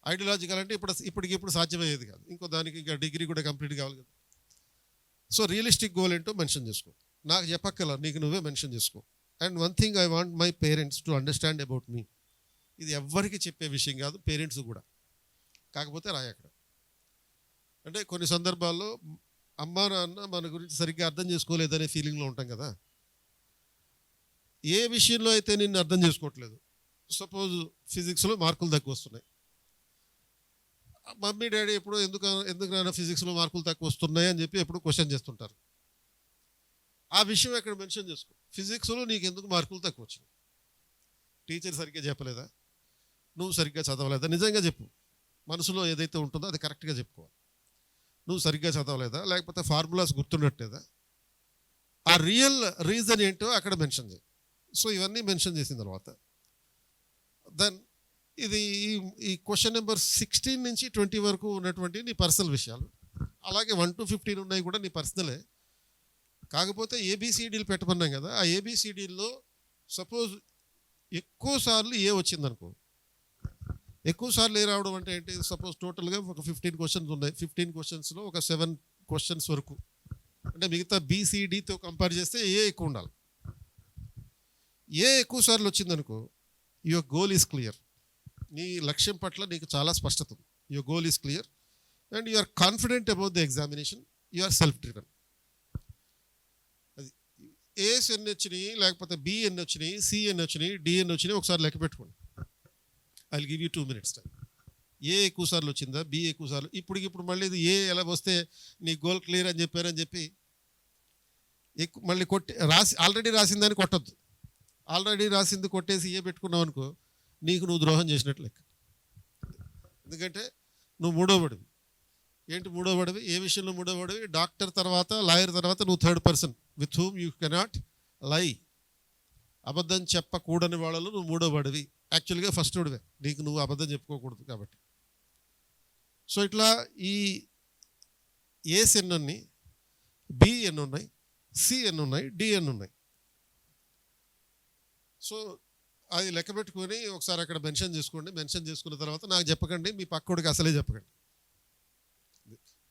ఐడియాలజికల్ అంటే ఇప్పటికిప్పుడు సాధ్యమయ్యేది కాదు, ఇంకో దానికి ఇంకా డిగ్రీ కూడా కంప్లీట్ కావాలి కదా. సో రియలిస్టిక్ గోల్ ఏంటో మెన్షన్ చేసుకో. నాకు చెప్పక్కల, నీకు నువ్వే మెన్షన్ చేసుకో. And one thing I want my parents to understand about me. ఇది ఎవ్వరికి చెప్పే విషయం కాదు, పేరెంట్స్ కూడా, కాకపోతే రాయి అక్కడ. అంటే కొన్ని సందర్భాల్లో అమ్మా నాన్న మన గురించి సరిగ్గా అర్థం చేసుకోలేదనే ఫీలింగ్లో ఉంటాం కదా. ఏ విషయంలో అయితే నిన్ను అర్థం చేసుకోవట్లేదు, సపోజ్ ఫిజిక్స్లో మార్కులు తక్కువ వస్తున్నాయి, మమ్మీ డాడీ ఎప్పుడు ఎందుకు నాన్న ఫిజిక్స్లో మార్కులు తక్కువ వస్తున్నాయి అని చెప్పి ఎప్పుడు క్వశ్చన్ చేస్తుంటారు. ఆ విషయం ఎక్కడ మెన్షన్ చేసుకో. ఫిజిక్స్లో నీకు ఎందుకు మార్కులు తక్కువ వచ్చినాయి? టీచర్ సరిగ్గా చెప్పలేదా, నువ్వు సరిగ్గా చదవలేదా, నిజంగా చెప్పు, మనసులో ఏదైతే ఉంటుందో అది కరెక్ట్గా చెప్పుకోవాలి. నువ్వు సరిగ్గా చదవలేదా, లేకపోతే ఫార్ములాస్ గుర్తుండట్లేదా, ఆ రియల్ రీజన్ ఏంటో అక్కడ మెన్షన్ చేయి. సో ఇవన్నీ మెన్షన్ చేసిన తర్వాత దెన్ ఇది ఈ క్వశ్చన్ నెంబర్ 16 నుంచి 20 వరకు ఉన్నటువంటి నీ పర్సనల్ విషయాలు, అలాగే 1 to 15 ఉన్నాయి కూడా నీ పర్సనలే. కాకపోతే ఏబిసిడీలు పెట్టమన్నాం కదా, ఆ ఏబిసిడీల్లో సపోజ్ ఎక్కువ సార్లు ఏ వచ్చిందనుకో, ఎక్కువ సార్లు ఏ రావడం అంటే ఏంటి, సపోజ్ టోటల్గా ఒక 15 క్వశ్చన్స్ ఉన్నాయి, 15 క్వశ్చన్స్లో ఒక 7 క్వశ్చన్స్ వరకు, అంటే మిగతా బీసీడీతో కంపేర్ చేస్తే ఏ ఎక్కువ ఉండాలి. ఏ ఎక్కువ సార్లు వచ్చిందనుకో, యువర్ గోల్ ఈజ్ క్లియర్, నీ లక్ష్యం పట్ల నీకు చాలా స్పష్టత ఉంది, your goal is clear and you are confident about the examination, you are self driven. అది ఏస్ ఎన్ని వచ్చినాయి, లేకపోతే బి ఎన్ని వచ్చినాయి, సి ఎన్ని వచ్చినాయి, డి ఎన్ని వచ్చినాయి ఒకసారి లెక్క పెట్టుకోండి. I will give you 2 minutes time. ఏ ఎక్కువ సార్లు వచ్చిందా, బి ఎక్కువ సార్లు, ఇప్పుడు మళ్ళీ ఇది ఏ ఎలా వస్తే నీ గోల్ క్లియర్ అని చెప్పారని ఎక్కువ మళ్ళీ కొట్టి ఆల్రెడీ రాసిందని కొట్టద్దు. ఆల్రెడీ రాసింది కొట్టేసి ఏ పెట్టుకున్నావు అనుకో, నీకు నువ్వు ద్రోహం చేసినట్లు లెక్క. ఎందుకంటే నువ్వు మూడోవాడివి. ఏంటి మూడోవాడివి, ఏ విషయంలో మూడోవాడివి, డాక్టర్ తర్వాత లాయర్ తర్వాత నువ్వు third person with whom you cannot లై. అబద్ధం చెప్పకూడని వాళ్ళలో నువ్వు మూడోవాడివి. యాక్చువల్గా ఫస్ట్ వాడివే, నీకు నువ్వు అబద్ధం చెప్పుకోకూడదు కాబట్టి. సో ఇట్లా ఈ ఏస్ ఎన్ని ఉన్నాయి, బి ఎన్ని ఉన్నాయి, సి ఎన్ని ఉన్నాయి, డి ఎన్ని ఉన్నాయి. సో అది లెక్క పెట్టుకొని ఒకసారి అక్కడ మెన్షన్ చేసుకోండి. మెన్షన్ చేసుకున్న తర్వాత నాకు చెప్పకండి, మీ పక్కోడికి అసలే చెప్పకండి.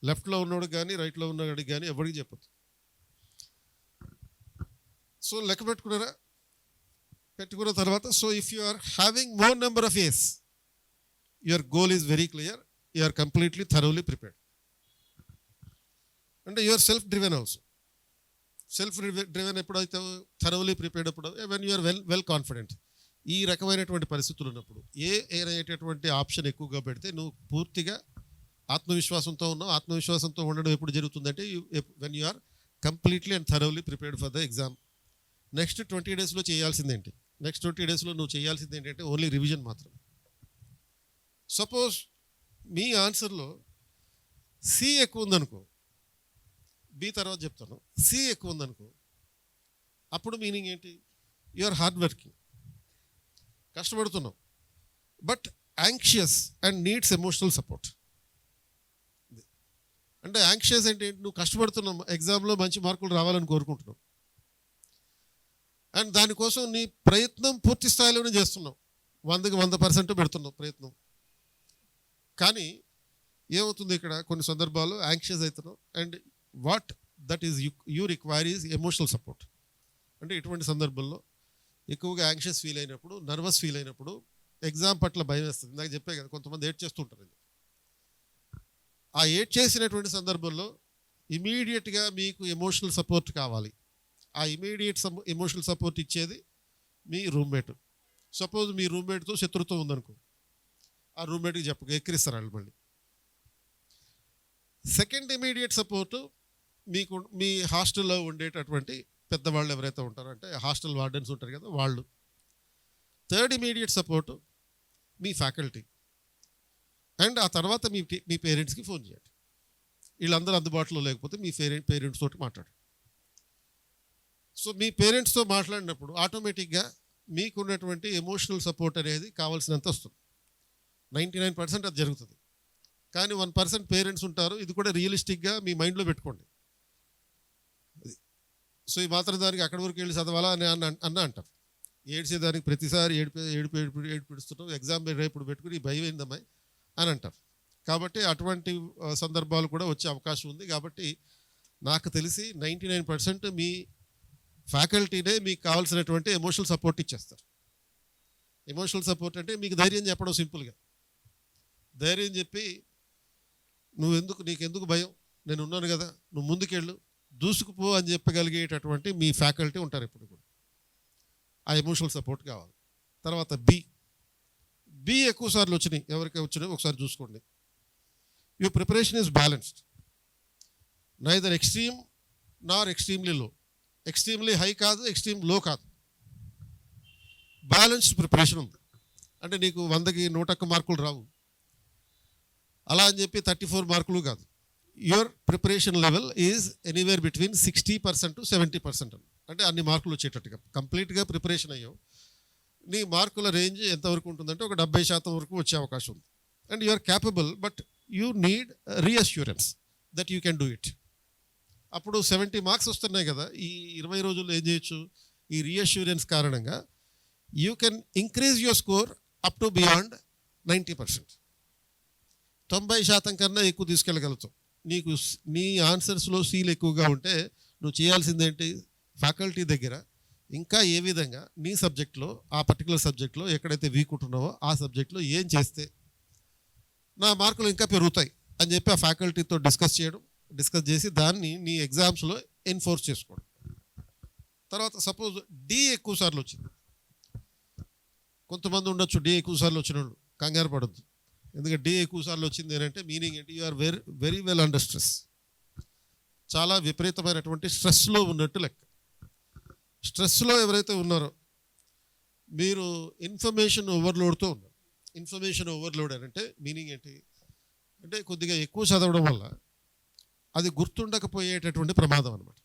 లెఫ్ట్లో ఉన్నోడికి కానీ రైట్లో ఉన్నవాడికి కానీ ఎవరికి చెప్పద్దు. సో లెక్క పెట్టుకున్నారా, పెట్టుకున్న తర్వాత so if you are having more number of A's, your goal is very clear, you are completely thoroughly prepared. అంటే you are self driven also. Self driven ఎప్పుడైతే థరోలీ ప్రిపేర్డ్ అప్పుడు, when you are well confident. ఈ రకమైనటువంటి పరిస్థితులు ఉన్నప్పుడు అనేటటువంటి option ఎక్కువగా పెడితే నువ్వు పూర్తిగా ఆత్మవిశ్వాసంతో ఉన్నావు. ఆత్మవిశ్వాసంతో ఉండడం ఎప్పుడు జరుగుతుందంటే when you are completely and thoroughly prepared for the exam. Next 20 daysలో చేయాల్సిందేంటి, నెక్స్ట్ 20 daysలో నువ్వు చేయాల్సింది ఏంటంటే ఓన్లీ రివిజన్ మాత్రం. సపోజ్ మీ ఆన్సర్లో సి ఎక్కువ ఉందనుకో, బి తర్వాత చెప్తాను, సి ఎక్కువ ఉందనుకో, అప్పుడు మీనింగ్ ఏంటి, యు ఆర్ హార్డ్ వర్కింగ్, కష్టపడుతున్నావు, but anxious and needs emotional support. అంటే యాంగ్షియస్ అంటే ఏంటి, నువ్వు కష్టపడుతున్నావు, ఎగ్జామ్లో మంచి మార్కులు రావాలని కోరుకుంటున్నావు, అండ్ దానికోసం నీ ప్రయత్నం పూర్తి స్థాయిలోనే చేస్తున్నావు, 100కి 100% పెడుతున్నావు ప్రయత్నం. కానీ ఏమవుతుంది ఇక్కడ, కొన్ని సందర్భాల్లో యాంగ్షియస్ అవుతున్నావు and what that is you require is emotional support. అంటే ఇటువంటి సందర్భంలో ఎక్కువగా యాంగ్షియస్ ఫీల్ అయినప్పుడు, నర్వస్ ఫీల్ అయినప్పుడు, ఎగ్జామ్ పట్ల భయం వేస్తుంది. నాకు చెప్పే కదా, కొంతమంది ఏడ్ చేస్తుంటారు. ఆ ఏడ్ చేసినటువంటి సందర్భంలో ఇమీడియట్గా మీకు ఎమోషనల్ సపోర్ట్ కావాలి. ఆ ఇమీడియట్ ఎమోషనల్ సపోర్ట్ ఇచ్చేది మీ రూమ్మేట్. సపోజ్ మీ రూమ్మేట్తో శత్రుత్వం ఉందనుకో, ఆ రూమ్మేట్కి చెప్పక ఎక్కిరిస్తారు వాళ్ళు మళ్ళీ. సెకండ్ ఇమీడియట్ సపోర్టు మీకు మీ హాస్టల్లో ఉండేటటువంటి పెద్దవాళ్ళు ఎవరైతే ఉంటారో, అంటే హాస్టల్ వార్డెన్స్ ఉంటారు కదా వాళ్ళు. Third immediate support me faculty, and ఆ తర్వాత మీ పేరెంట్స్కి ఫోన్ చేయండి. వీళ్ళందరూ అందుబాటులో లేకపోతే మీ పేరెంట్స్ తోటి మాట్లాడండి. సో మీ పేరెంట్స్తో మాట్లాడినప్పుడు ఆటోమేటిక్గా మీకున్నటువంటి ఎమోషనల్ సపోర్ట్ అనేది కావాల్సినంత వస్తుంది. 99% అది జరుగుతుంది. కానీ 1% పేరెంట్స్ ఉంటారు. ఇది కూడా రియలిస్టిక్గా మీ మైండ్లో పెట్టుకోండి. సో ఈ మాత్రం దానికి అక్కడి వరకు వెళ్ళి చదవాలా అని అంటారు. ఏడ్చేదానికి ప్రతిసారి ఏడుపిడుస్తున్నావు, ఎగ్జామ్ రేపు పెట్టుకుని భయం ఏందమ్మాయి అని అంటారు. కాబట్టి అటువంటి సందర్భాలు కూడా వచ్చే అవకాశం ఉంది. కాబట్టి నాకు తెలిసి 99% మీ ఫ్యాకల్టీనే మీకు కావాల్సినటువంటి ఎమోషనల్ సపోర్ట్ ఇచ్చేస్తారు. ఎమోషనల్ సపోర్ట్ అంటే మీకు ధైర్యం చెప్పడం, సింపుల్గా ధైర్యం చెప్పి నీకెందుకు భయం, నేను ఉన్నాను కదా, నువ్వు ముందుకెళ్ళు, దూసుకుపో అని చెప్పగలిగేటటువంటి మీ ఫ్యాకల్టీ ఉంటారు ఎప్పుడు కూడా. ఆ ఎమోషనల్ సపోర్ట్ కావాలి. తర్వాత బి ఎక్కువ సార్లు వచ్చినాయి, ఎవరికి వచ్చినాయి ఒకసారి చూసుకోండి. Your preparation is balanced, neither extreme Nar extremely లో. ఎక్స్ట్రీమ్లీ హై కాదు, ఎక్స్ట్రీమ్ లో కాదు, బ్యాలెన్స్డ్ ప్రిపరేషన్ ఉంది. అంటే నీకు 100కి 101 మార్కులు రావు. అలా అని చెప్పి 34 మార్కులు కాదు. Your preparation level is anywhere between 60% to 70%. అంటే అన్ని మార్కులు వచ్చేటట్టుగా కంప్లీట్గా ప్రిపరేషన్ అయ్యావు. నీ మార్కుల రేంజ్ ఎంతవరకు ఉంటుందంటే ఒక 70% వరకు వచ్చే అవకాశం ఉంది. And you are capable, but you need reassurance that you can do it. అప్పుడు 70 మార్క్స్ వస్తున్నాయి కదా, ఈ 20 రోజుల్లో ఏం చేయొచ్చు? ఈ రీఅష్యూరెన్స్ కారణంగా you can increase your score up to beyond 90%. 90% కన్నా ఎక్కువ తీసుకెళ్ళగలుగుతావు. నీకు నీ ఆన్సర్స్లో సీల్ ఎక్కువగా ఉంటే నువ్వు చేయాల్సిందేంటి? ఫ్యాకల్టీ దగ్గర ఇంకా ఏ విధంగా నీ సబ్జెక్ట్లో, ఆ పర్టికులర్ సబ్జెక్ట్లో ఎక్కడైతే వీక్ ఉంటున్నావో ఆ సబ్జెక్ట్లో ఏం చేస్తే నా మార్కులు ఇంకా పెరుగుతాయి అని చెప్పి ఆ ఫ్యాకల్టీతో డిస్కస్ చేసి దాన్ని నీ ఎగ్జామ్స్లో ఎన్ఫోర్స్ చేసుకోవడం. తర్వాత సపోజ్ డి ఎక్కువ సార్లు వచ్చింది. కొంతమంది ఉండొచ్చు డి ఎక్కువ సార్లు వచ్చిన వాళ్ళు, కంగారు పడద్దు. ఎందుకంటే డి ఎక్కువ సార్లు వచ్చింది ఏంటంటే మీనింగ్ ఏంటి? You are very well under stress. చాలా విపరీతమైనటువంటి స్ట్రెస్లో ఉన్నట్టు లెక్క. స్ట్రెస్లో ఎవరైతే ఉన్నారో మీరు ఇన్ఫర్మేషన్ ఓవర్లోడ్తో ఉన్నారు. ఇన్ఫర్మేషన్ ఓవర్లోడ్ అంటే మీనింగ్ ఏంటి అంటే కొద్దిగా ఎక్కువ చదవడం వల్ల అది గుర్తుండకపోయేటటువంటి ప్రమాదం అనమాట.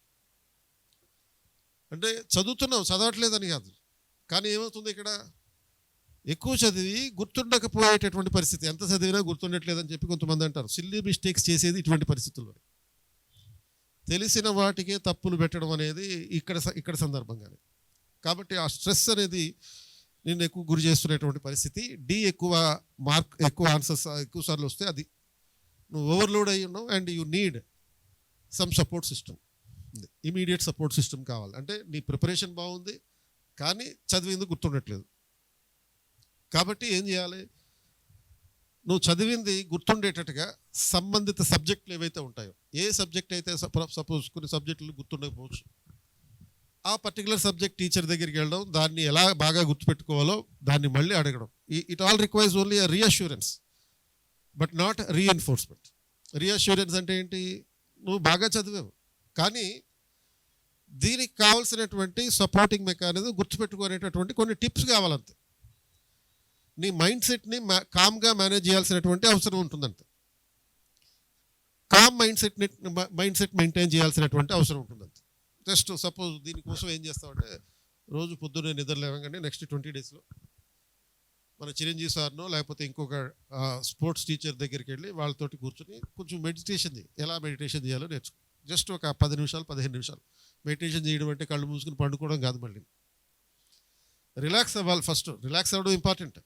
అంటే చదవట్లేదని కాదు, కానీ ఏమవుతుంది ఇక్కడ ఎక్కువ చదివి గుర్తుండకపోయేటటువంటి పరిస్థితి. ఎంత చదివినా గుర్తుండట్లేదని చెప్పి కొంతమంది అంటారు. సిల్లీ మిస్టేక్స్ చేసేది ఇటువంటి పరిస్థితుల్లో. తెలిసిన వాటికే తప్పులు పెట్టడం అనేది ఇక్కడ సందర్భంగానే. కాబట్టి ఆ స్ట్రెస్ అనేది నేను ఎక్కువ గురి చేస్తున్నటువంటి పరిస్థితి. డి ఎక్కువ ఆన్సర్స్ ఎక్కువ సార్లు వస్తే అది నువ్వు ఓవర్లోడ్ అయ్యి ఉన్నావు. And you need some support system, immediate support system కావాలి. అంటే నీ ప్రిపరేషన్ బాగుంది కానీ చదివింది గుర్తుండట్లేదు. కాబట్టి ఏం చేయాలి? నువ్వు చదివింది గుర్తుండేటట్టుగా సంబంధిత సబ్జెక్టులు ఏవైతే ఉంటాయో, ఏ సబ్జెక్ట్ అయితే సపోజ్ కొన్ని సబ్జెక్టులు గుర్తుండకపోవచ్చు, ఆ పర్టికులర్ సబ్జెక్ట్ టీచర్ దగ్గరికి వెళ్ళడం, దాన్ని ఎలా బాగా గుర్తుపెట్టుకోవాలో దాన్ని మళ్ళీ అడగడం. It all requires only a reassurance but not reinforcement. Reassurance అంటే ఏంటి? నువ్వు బాగా చదివావు కానీ దీనికి కావాల్సినటువంటి సపోర్టింగ్ మెకానిజం గుర్తుపెట్టుకునేటటువంటి కొన్ని టిప్స్ కావాలంతే. నీ మైండ్ సెట్ని కామ్గా మేనేజ్ చేయాల్సినటువంటి అవసరం ఉంటుందంతే. కామ్ మైండ్ సెట్ మెయింటైన్ చేయాల్సినటువంటి అవసరం ఉంటుందంతే. జస్ట్ సపోజ్ దీనికోసం ఏం చేస్తామంటే రోజు పొద్దున్నే నిద్ర లేవగానే నెక్స్ట్ 20 daysలో మన చిరంజీవి సార్నో లేకపోతే ఇంకొక స్పోర్ట్స్ టీచర్ దగ్గరికి వెళ్ళి వాళ్ళతోటి కూర్చొని కొంచెం మెడిటేషన్ చేయి. ఎలా మెడిటేషన్ చేయాలో నేర్చుకో. జస్ట్ ఒక 10 నిమిషాలు 15 నిమిషాలు మెడిటేషన్ చేయడం అంటే కళ్ళు మూసుకుని పండుకోవడం కాదు. మళ్ళీ రిలాక్స్ అవ్వాలి. ఫస్ట్ రిలాక్స్ అవ్వడం ఇంపార్టెంట్.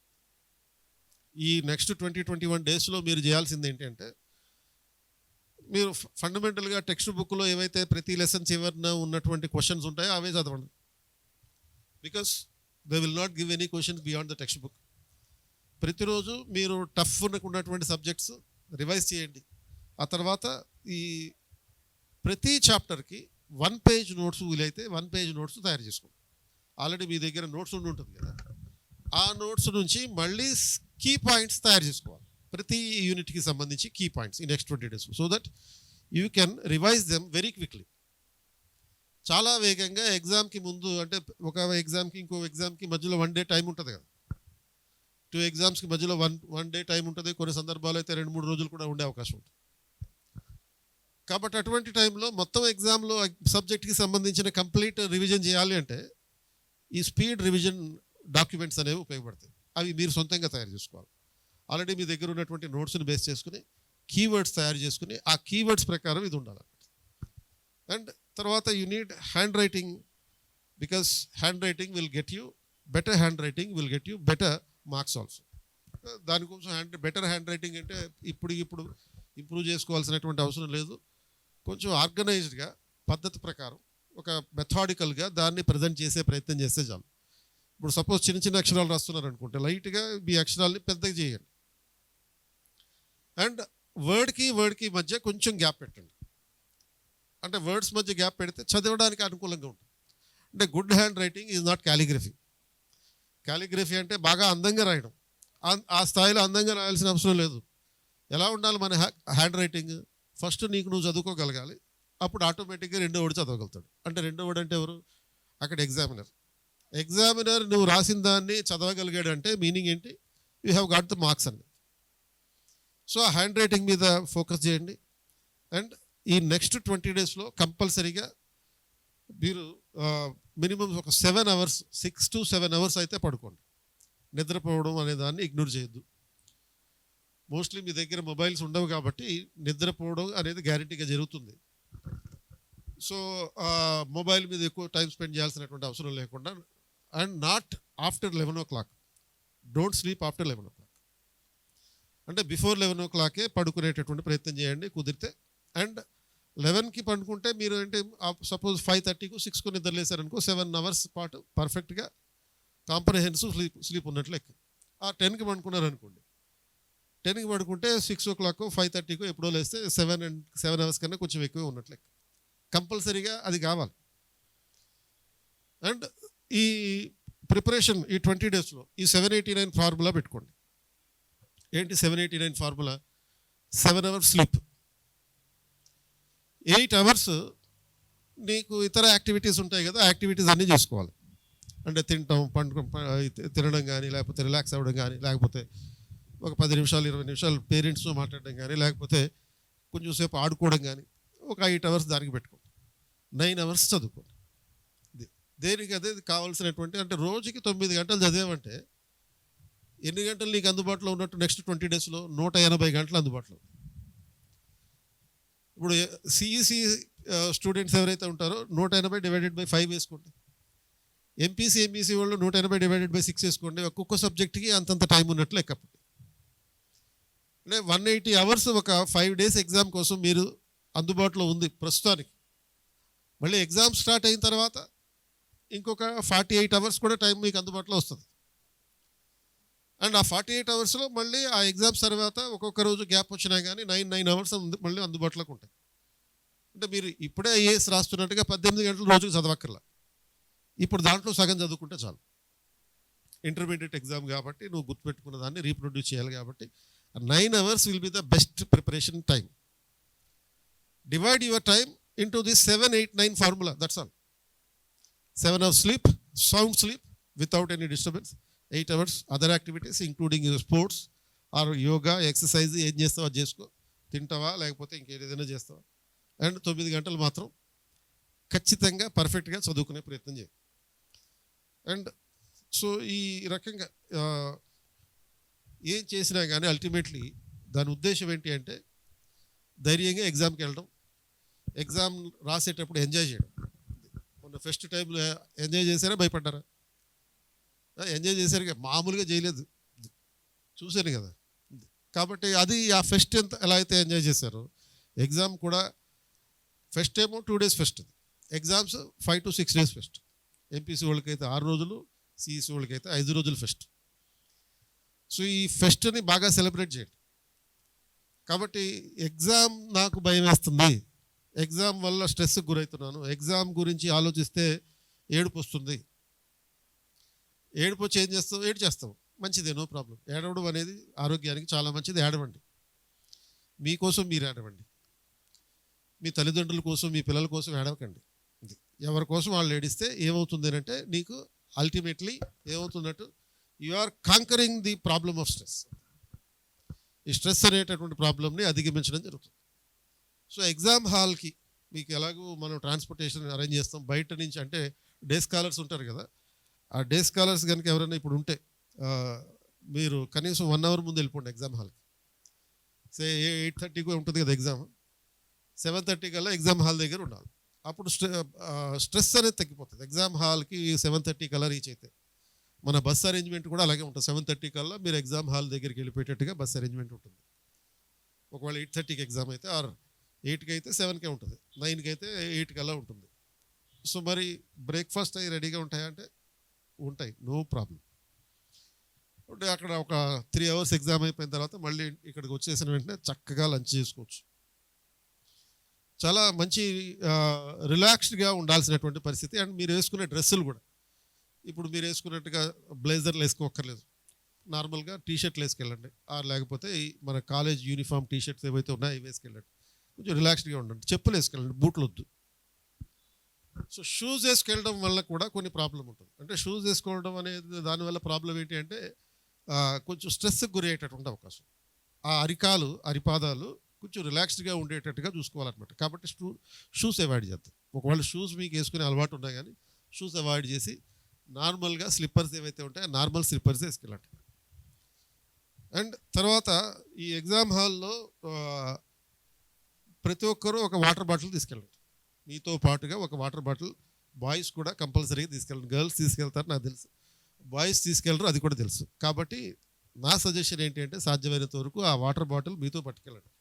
ఈ నెక్స్ట్ 20-21 daysలో మీరు చేయాల్సింది ఏంటంటే మీరు ఫండమెంటల్గా టెక్స్ట్ బుక్లో ఏవైతే ప్రతి లెసన్ చివరిన ఉన్నటువంటి క్వశ్చన్స్ ఉంటాయో అవే చదవండి. Because they will not give any questions beyond the text book. ప్రతిరోజు మీరు టఫ్ ఉన్నటువంటి సబ్జెక్ట్స్ రివైజ్ చేయండి. ఆ తర్వాత ఈ ప్రతి చాప్టర్కి 1 page నోట్స్ వీలైతే 1 page నోట్స్ తయారు చేసుకోండి. ఆల్రెడీ మీ దగ్గర నోట్స్ ఉంటుంది కదా, ఆ నోట్స్ నుంచి మళ్ళీ కీ పాయింట్స్ తయారు చేసుకోవాలి. ప్రతి యూనిట్కి సంబంధించి కీ పాయింట్స్ ఈ next 20 days so that you can revise them very quickly. చాలా వేగంగా ఎగ్జామ్కి ముందు, అంటే ఒక ఎగ్జామ్కి ఇంకో ఎగ్జామ్కి మధ్యలో 1 day టైం ఉంటుంది కదా, 2 examsకి మధ్యలో వన్ డే టైం ఉంటుంది. కొన్ని సందర్భాలు అయితే 2-3 రోజులు కూడా ఉండే అవకాశం ఉంటుంది. కాబట్టి అటువంటి టైంలో మొత్తం ఎగ్జామ్లో సబ్జెక్ట్కి సంబంధించిన కంప్లీట్ రివిజన్ చేయాలి అంటే ఈ స్పీడ్ రివిజన్ డాక్యుమెంట్స్ అనేవి ఉపయోగపడతాయి. అవి మీరు సొంతంగా తయారు చేసుకోవాలి. ఆల్రెడీ మీ దగ్గర ఉన్నటువంటి నోట్స్ని బేస్ చేసుకుని కీవర్డ్స్ తయారు చేసుకుని ఆ కీవర్డ్స్ ప్రకారం ఇది ఉండాలి. అండ్ తర్వాత you need hand writing, because hand writing will get you better hand writing will get you better marks also. దానికోసం బెటర్ హ్యాండ్ రైటింగ్ అంటే ఇప్పుడు ఇంప్రూవ్ చేసుకోవాల్సినటువంటి అవసరం లేదు. కొంచెం ఆర్గనైజ్డ్గా పద్ధతి ప్రకారం ఒక మెథాడికల్గా దాన్ని ప్రజెంట్ చేసే ప్రయత్నం చేస్తే చాలు. ఇప్పుడు సపోజ్ చిన్న చిన్న అక్షరాలు రాస్తున్నారు అనుకుంటే లైట్గా మీ అక్షరాలని పెద్దగా చేయండి. అండ్ వర్డ్కి మధ్య కొంచెం గ్యాప్ పెట్టండి. అంటే వర్డ్స్ మధ్య గ్యాప్ పెడితే చదవడానికి అనుకూలంగా ఉంటుంది. అంటే good hand writing is not calligraphy. Calligraphy అంటే బాగా అందంగా రాయడం. ఆ స్థాయిలో అందంగా రాయాల్సిన అవసరం లేదు. ఎలా ఉండాలి మన హ్యాండ్ రైటింగ్? ఫస్ట్ నువ్వు చదువుకోగలగాలి. అప్పుడు ఆటోమేటిక్గా రెండో వాడు చదవగలుగుతాడు. అంటే రెండో వాడు అంటే ఎవరు? అక్కడ ఎగ్జామినర్. ఎగ్జామినర్ నువ్వు రాసిన దాన్ని చదవగలిగాడు అంటే మీనింగ్ ఏంటి? You have got the marks అండి. సో ఆ హ్యాండ్ రైటింగ్ మీద ఫోకస్ చేయండి. అండ్ ఈ నెక్స్ట్ 20 డేస్లో కంపల్సరీగా మీరు మినిమం ఒక 7 అవర్స్, 6 to 7 అవర్స్ అయితే పడుకోండి. నిద్రపోవడం అనే దాన్ని ఇగ్నోర్ చేయొద్దు. మోస్ట్లీ మీ దగ్గర మొబైల్స్ ఉండవు కాబట్టి నిద్రపోవడం అనేది గ్యారంటీగా జరుగుతుంది. సో మొబైల్ మీద ఎక్కువ టైం స్పెండ్ చేయాల్సినటువంటి అవసరం లేకుండా, and not after 11 o'clock. Don't sleep after 11 o'clock. అంటే బిఫోర్ 11 o'clock పడుకునేటటువంటి ప్రయత్నం చేయండి కుదిరితే. అండ్ 11కి పండుకుంటే మీరు ఏంటి, సపోజ్ 5:30కు 6కు నిద్రలేసారనుకో 7 అవర్స్ పాటు పర్ఫెక్ట్గా కాంప్రహెన్సివ్ స్లీప్ ఉన్నట్లు లెక్క. ఆ 10కి పండుకున్నారనుకోండి, 10కి పడుకుంటే 6 o'clock 5:30కు ఎప్పుడో లేస్తే 7 అవర్స్ కన్నా కొంచెం ఎక్కువ ఉన్నట్లు లెక్క. కంపల్సరీగా అది కావాలి. అండ్ ఈ ప్రిపరేషన్ ఈ 20 డేస్లో ఈ 789 ఫార్ములా పెట్టుకోండి. ఏంటి 789 ఫార్ములా? 7 అవర్స్ స్లీప్, 8 అవర్స్ నీకు ఇతర యాక్టివిటీస్ ఉంటాయి కదా, యాక్టివిటీస్ అన్నీ చేసుకోవాలి. అంటే తినడం కానీ, లేకపోతే రిలాక్స్ అవ్వడం కానీ, లేకపోతే ఒక 10 నిమిషాలు 20 నిమిషాలు పేరెంట్స్తో మాట్లాడడం కానీ, లేకపోతే కొంచెం సేపు ఆడుకోవడం కానీ, ఒక 8 అవర్స్ దానికి పెట్టుకోండి. 9 అవర్స్ చదువుకోండి. దేనికి అదే కావాల్సినటువంటి, అంటే రోజుకి 9 గంటలు చదివామంటే ఎన్ని గంటలు నీకు అందుబాటులో ఉన్నట్టు నెక్స్ట్ 20 డేస్లో? 180 గంటలు అందుబాటులో. ఇప్పుడు సిఈసి స్టూడెంట్స్ ఎవరైతే ఉంటారో 180 డివైడెడ్ బై 5 వేసుకోండి. ఎంపీసీ ఎంఈసీ వాళ్ళు 180 డివైడెడ్ బై 6 వేసుకోండి. ఒక్కొక్క సబ్జెక్ట్కి అంతంత టైం ఉన్నట్లు లెక్కప్పుడు. అంటే 180 అవర్స్ ఒక 5 days ఎగ్జామ్ కోసం మీరు అందుబాటులో ఉంది ప్రస్తుతానికి. మళ్ళీ ఎగ్జామ్ స్టార్ట్ అయిన తర్వాత ఇంకొక 48 అవర్స్ కూడా టైం మీకు అందుబాటులో వస్తుంది. అండ్ ఆ 48 అవర్స్లో మళ్ళీ ఆ ఎగ్జామ్స్ తర్వాత ఒక్కొక్క రోజు గ్యాప్ వచ్చినా కానీ 9 అవర్స్ మళ్ళీ అందుబాటులోకి ఉంటాయి. అంటే మీరు ఇప్పుడే ఐఏఎస్ రాస్తున్నట్టుగా 18 గంటలు రోజుకు చదవక్కర్లా. ఇప్పుడు దాంట్లో సగం చదువుకుంటే చాలు. ఇంటర్మీడియట్ ఎగ్జామ్ కాబట్టి నువ్వు గుర్తుపెట్టుకున్న దాన్ని రీప్రొడ్యూస్ చేయాలి కాబట్టి 9 hours will be the best preparation time. Divide your time into this 789 formula, that's all. 7 hours sleep, sound sleep without any disturbance. 8 hours other activities including your sports or yoga, exercise. ఏం చేస్తావో అది చేసుకో, తింటావా లేకపోతే ఇంకేదైనా చేస్తావా. And 9 గంటలు మాత్రం ఖచ్చితంగా పర్ఫెక్ట్గా చదువుకునే ప్రయత్నం చేయి. అండ్ సో ఈ రకంగా ఏం చేసినా కానీ అల్టిమేట్లీ దాని ఉద్దేశం ఏంటి అంటే ధైర్యంగా ఎగ్జామ్కి వెళ్ళడం, ఎగ్జామ్ రాసేటప్పుడు ఎంజాయ్ చేయడం. మొన్న ఫస్ట్ టైంలో ఎంజాయ్ చేశారా, భయపడ్డారా? ఎంజాయ్ చేశారు, మామూలుగా చేయలేదు, చూశాను కదా. కాబట్టి అది ఆ ఫెస్ట్ ఎలా అయితే ఎంజాయ్ చేశారో ఎగ్జామ్ కూడా. ఫస్ట్ ఏమో 2 days pest, exams 5 to 6 days pest. MPC వాళ్ళకైతే 6 రోజులు, సిఈసీ వాళ్ళకైతే 5 రోజులు ఫెస్ట్. సో ఈ ఫెస్ట్ని బాగా సెలబ్రేట్ చేయండి. కాబట్టి ఎగ్జామ్ నాకు భయం వేస్తుంది, ఎగ్జామ్ వల్ల స్ట్రెస్కి గురవుతున్నాను, ఎగ్జామ్ గురించి ఆలోచిస్తే ఏడుపు వస్తుంది. ఏడుపు వచ్చి ఏం చేస్తావు? ఏడు చేస్తావు, మంచిదే, నో ప్రాబ్లం. ఏడవడం అనేది ఆరోగ్యానికి చాలా మంచిది. ఏడవండి, మీకోసం మీరు ఏడవండి. మీ తల్లిదండ్రుల కోసం, మీ పిల్లల కోసం ఏడవకండి. ఎవరి కోసం వాళ్ళు ఏడిస్తే ఏమవుతుంది అంటే నీకు అల్టిమేట్లీ ఏమవుతున్నట్టు, you are conquering the problem of stress. ఈ స్ట్రెస్ అనేటటువంటి ప్రాబ్లమ్ని అధిగమించడం జరుగుతుంది. సో ఎగ్జామ్ హాల్కి మీకు ఎలాగో మనం ట్రాన్స్పోర్టేషన్ అరేంజ్ చేస్తాం బయట నుంచి. అంటే డే స్కాలర్స్ ఉంటారు కదా, ఆ డే స్కాలర్స్ కనుక ఎవరైనా ఇప్పుడు ఉంటే మీరు కనీసం 1 hour ముందు వెళ్ళిపోండి ఎగ్జామ్ హాల్కి. 8:30కు ఉంటుంది కదా ఎగ్జామ్, 7:30 కల్లా ఎగ్జామ్ హాల్ దగ్గర ఉండాలి. అప్పుడు స్ట్రెస్ అనేది తగ్గిపోతుంది. ఎగ్జామ్ హాల్కి 7:30 కల్లా రీచ్ అయితే మన బస్ అరేంజ్మెంట్ కూడా అలాగే ఉంటుంది. 7:30 కల్లా మీరు ఎగ్జామ్ హాల్ దగ్గరికి వెళ్ళిపోయేటట్టుగా బస్ అరేంజ్మెంట్ ఉంటుంది. ఒకవేళ 8:30కి ఎగ్జామ్ అయితే, ఆర్ 8కి అయితే 7కే ఉంటుంది, 9కి అయితే 8 కల్లా ఉంటుంది. సో మరి బ్రేక్ఫాస్ట్ అవి రెడీగా ఉంటాయంటే ఉంటాయి, నో ప్రాబ్లం. అంటే అక్కడ ఒక 3 hours ఎగ్జామ్ అయిపోయిన తర్వాత మళ్ళీ ఇక్కడికి వచ్చేసిన వెంటనే చక్కగా లంచ్ చేసుకోవచ్చు. చాలా మంచి రిలాక్స్డ్గా ఉండాల్సినటువంటి పరిస్థితి. అండ్ మీరు వేసుకునే డ్రెస్సులు కూడా ఇప్పుడు మీరు వేసుకున్నట్టుగా బ్లేజర్లు వేసుకోక్కర్లేదు, నార్మల్గా టీషర్ట్లు వేసుకెళ్ళండి, లేకపోతే మన కాలేజ్ యూనిఫామ్ టీషర్ట్స్ ఏవైతే ఉన్నాయో అవి వేసుకెళ్ళండి. కొంచెం రిలాక్స్డ్గా ఉండండి. చెప్పులు వేసుకెళ్ళండి, బూట్లు వద్దు. సో షూస్ వేసుకెళ్ళడం వల్ల కూడా కొన్ని ప్రాబ్లం ఉంటుంది. అంటే షూస్ వేసుకోవడం అనేది దానివల్ల ప్రాబ్లం ఏంటి అంటే కొంచెం స్ట్రెస్కి గురి అయ్యేటటువంటి అవకాశం. ఆ అరికాలు అరిపాదాలు కొంచెం రిలాక్స్డ్గా ఉండేటట్టుగా చూసుకోవాలన్నమాట. కాబట్టి షూస్ అవాయిడ్ చేద్దాం. ఒకవేళ షూస్ మీకు వేసుకునే అలవాటు ఉన్నా కానీ షూస్ అవాయిడ్ చేసి నార్మల్గా స్లిప్పర్స్ ఏవైతే ఉంటాయో నార్మల్ స్లిప్పర్స్ వేసుకెళ్ళండి. అండ్ తర్వాత ఈ ఎగ్జామ్ హాల్లో ప్రతి ఒక్కరూ ఒక వాటర్ బాటిల్ తీసుకెళ్ళండి. మీతో పాటుగా ఒక వాటర్ బాటిల్ బాయ్స్ కూడా కంపల్సరీగా తీసుకెళ్ళండి. గర్ల్స్ తీసుకెళ్తారు నాకు తెలుసు, బాయ్స్ తీసుకెళ్ళరు అది కూడా తెలుసు. కాబట్టి నా సజెషన్ ఏంటి అంటే సాధ్యమైనంత వరకు ఆ వాటర్ బాటిల్ మీతో పట్టుకెళ్ళండి.